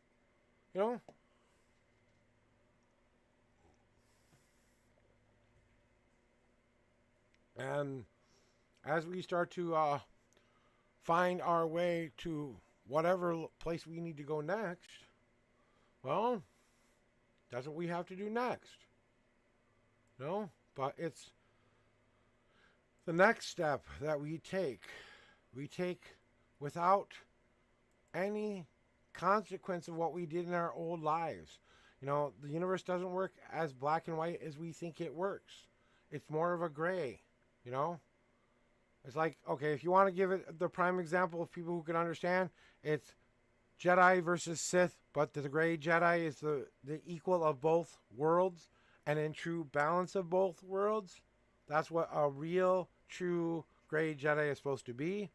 And as we start to find our way to whatever place we need to go next, well, that's what we have to do next. But it's the next step that we take without any consequence of what we did in our old lives. The universe doesn't work as black and white as we think it works. It's more of a gray, It's like, okay, if you want to give it the prime example of people who can understand, it's Jedi versus Sith, but the gray Jedi is the equal of both worlds and in true balance of both worlds. That's what a real, true gray Jedi is supposed to be.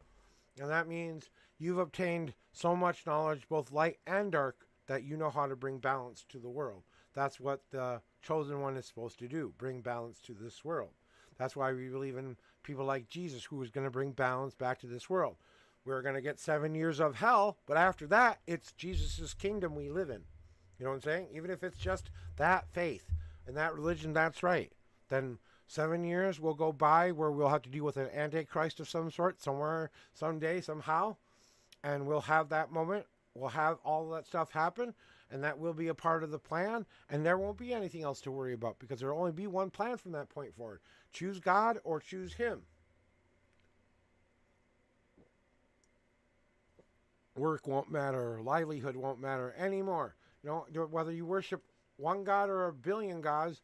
And that means you've obtained so much knowledge, both light and dark, that you know how to bring balance to the world. That's what the chosen one is supposed to do, bring balance to this world. That's why we believe in people like Jesus, who is going to bring balance back to this world. We're going to get 7 years of hell, but after that, it's Jesus' kingdom we live in. You know what I'm saying? Even if it's just that faith and that religion, that's right. Then 7 years will go by where we'll have to deal with an antichrist of some sort somewhere, someday, somehow. And we'll have that moment. We'll have all that stuff happen. And that will be a part of the plan. And there won't be anything else to worry about because there will only be one plan from that point forward. Choose God or choose Him. Work won't matter. Livelihood won't matter anymore. You know, whether you worship one God or a billion gods,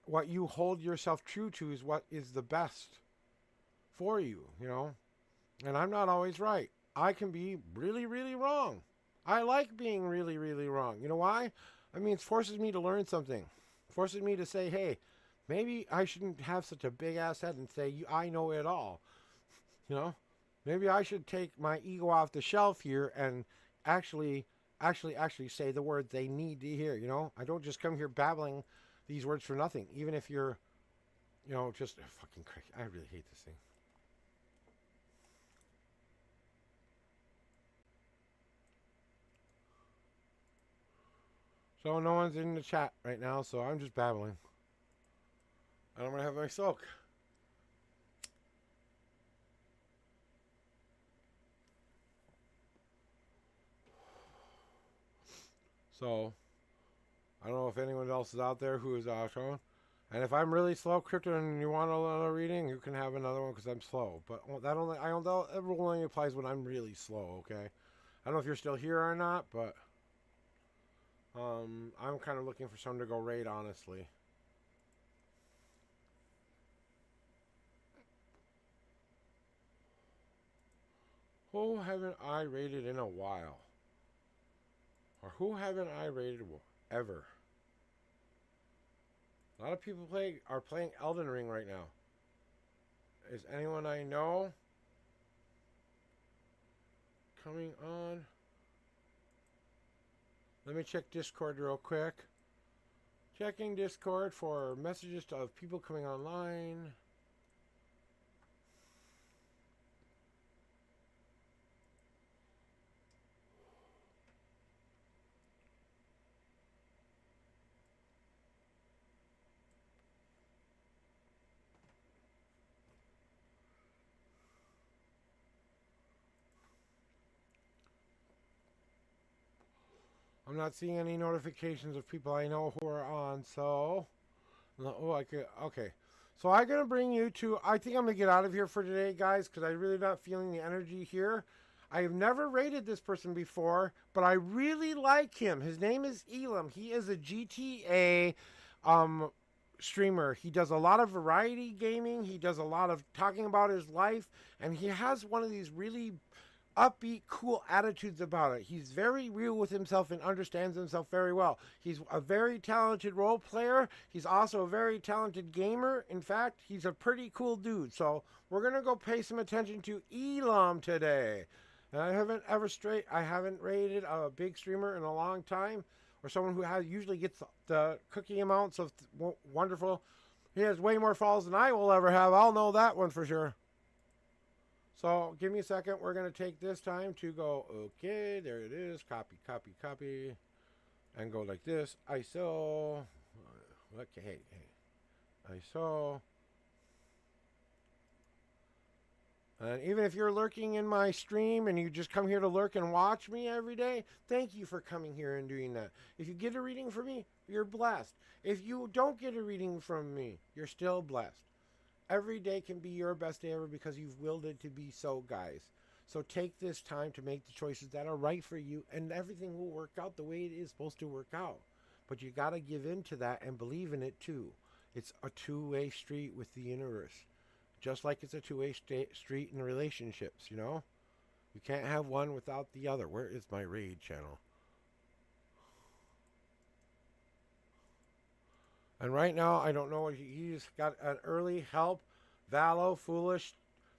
what you hold yourself true to is what is the best for you, you know. And I'm not always right. I can be really, really wrong. I like being really, really wrong. You know why? I mean, it forces me to learn something. It forces me to say, hey, maybe I shouldn't have such a big ass head and say, I know it all. You know? Maybe I should take my ego off the shelf here and actually say the words they need to hear, you know? I don't just come here babbling these words for nothing. Even if you're, you know, just fucking crazy. I really hate this thing. So no one's in the chat right now, so I'm just babbling. And I'm going to have my soak. So, I don't know if anyone else is out there who is showing. And if I'm really slow, Crypto, and you want another reading, you can have another one because I'm slow. But that rule only applies when I'm really slow, okay? I don't know if you're still here or not, but I'm kind of looking for someone to go raid, honestly. Who haven't I raided in a while? Or who haven't I raided ever? A lot of people are playing Elden Ring right now. Is anyone I know coming on? Let me check Discord real quick. Checking Discord for messages of people coming online. I'm not seeing any notifications of people I know who are on, so... Oh, okay. So I'm going to bring you to... I think I'm going to get out of here for today, guys, because I'm really not feeling the energy here. I have never rated this person before, but I really like him. His name is Elam. He is a GTA streamer. He does a lot of variety gaming. He does a lot of talking about his life, and he has one of these really upbeat, cool attitudes about it. He's very real with himself and understands himself very well. He's a very talented role player. He's also a very talented gamer. In fact, he's a pretty cool dude. So we're gonna go pay some attention to Elam today. And I haven't rated a big streamer in a long time, or someone who usually gets the cookie amounts of wonderful. He has way more follows than I will ever have. I'll know that one for sure. So give me a second. We're going to take this time to go, okay, there it is. Copy, copy, copy. And go like this. ISO. Okay, ISO. And even if you're lurking in my stream and you just come here to lurk and watch me every day, thank you for coming here and doing that. If you get a reading from me, you're blessed. If you don't get a reading from me, you're still blessed. Every day can be your best day ever because you've willed it to be so, guys. So take this time to make the choices that are right for you, and everything will work out the way it is supposed to work out. But you got to give in to that and believe in it too. It's a two-way street with the universe. Just like it's a two-way street in relationships, you know? You can't have one without the other. Where is my raid channel? And right now, I don't know. He's got an early help. Valo, Foolish.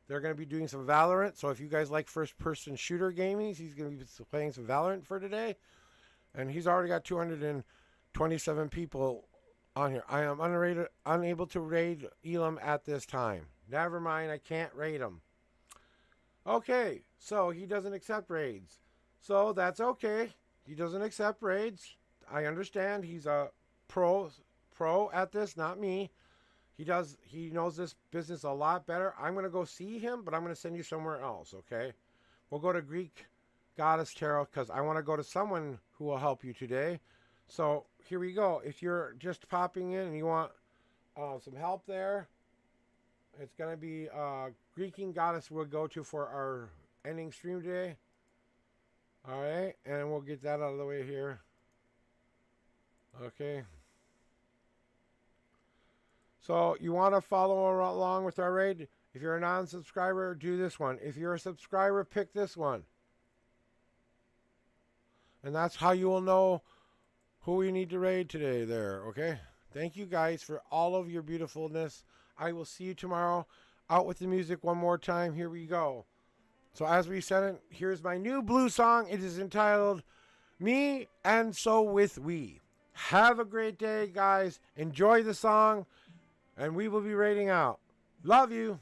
They're going to be doing some Valorant. So if you guys like first-person shooter gaming, he's going to be playing some Valorant for today. And he's already got 227 people on here. I am unable to raid Elam at this time. Never mind, I can't raid him. Okay, so he doesn't accept raids. So that's okay. He doesn't accept raids. I understand. He's a pro at this, not me. He knows this business a lot better. I'm going to go see him, but I'm going to send you somewhere else, okay? We'll go to Greek Goddess Tarot because I want to go to someone who will help you today. So here we go. If you're just popping in and you want some help there, it's going to be Greek Goddess we'll go to for our ending stream today. All right, and we'll get that out of the way here. Okay. So you want to follow along with our raid? If you're a non-subscriber, do this one. If you're a subscriber, pick this one. And that's how you will know who you need to raid today there, okay? Thank you guys for all of your beautifulness. I will see you tomorrow. Out with the music one more time. Here we go. So as we said it, here's my new blue song. It is entitled Me and So With We. Have a great day, guys. Enjoy the song. And we will be raiding out. Love you.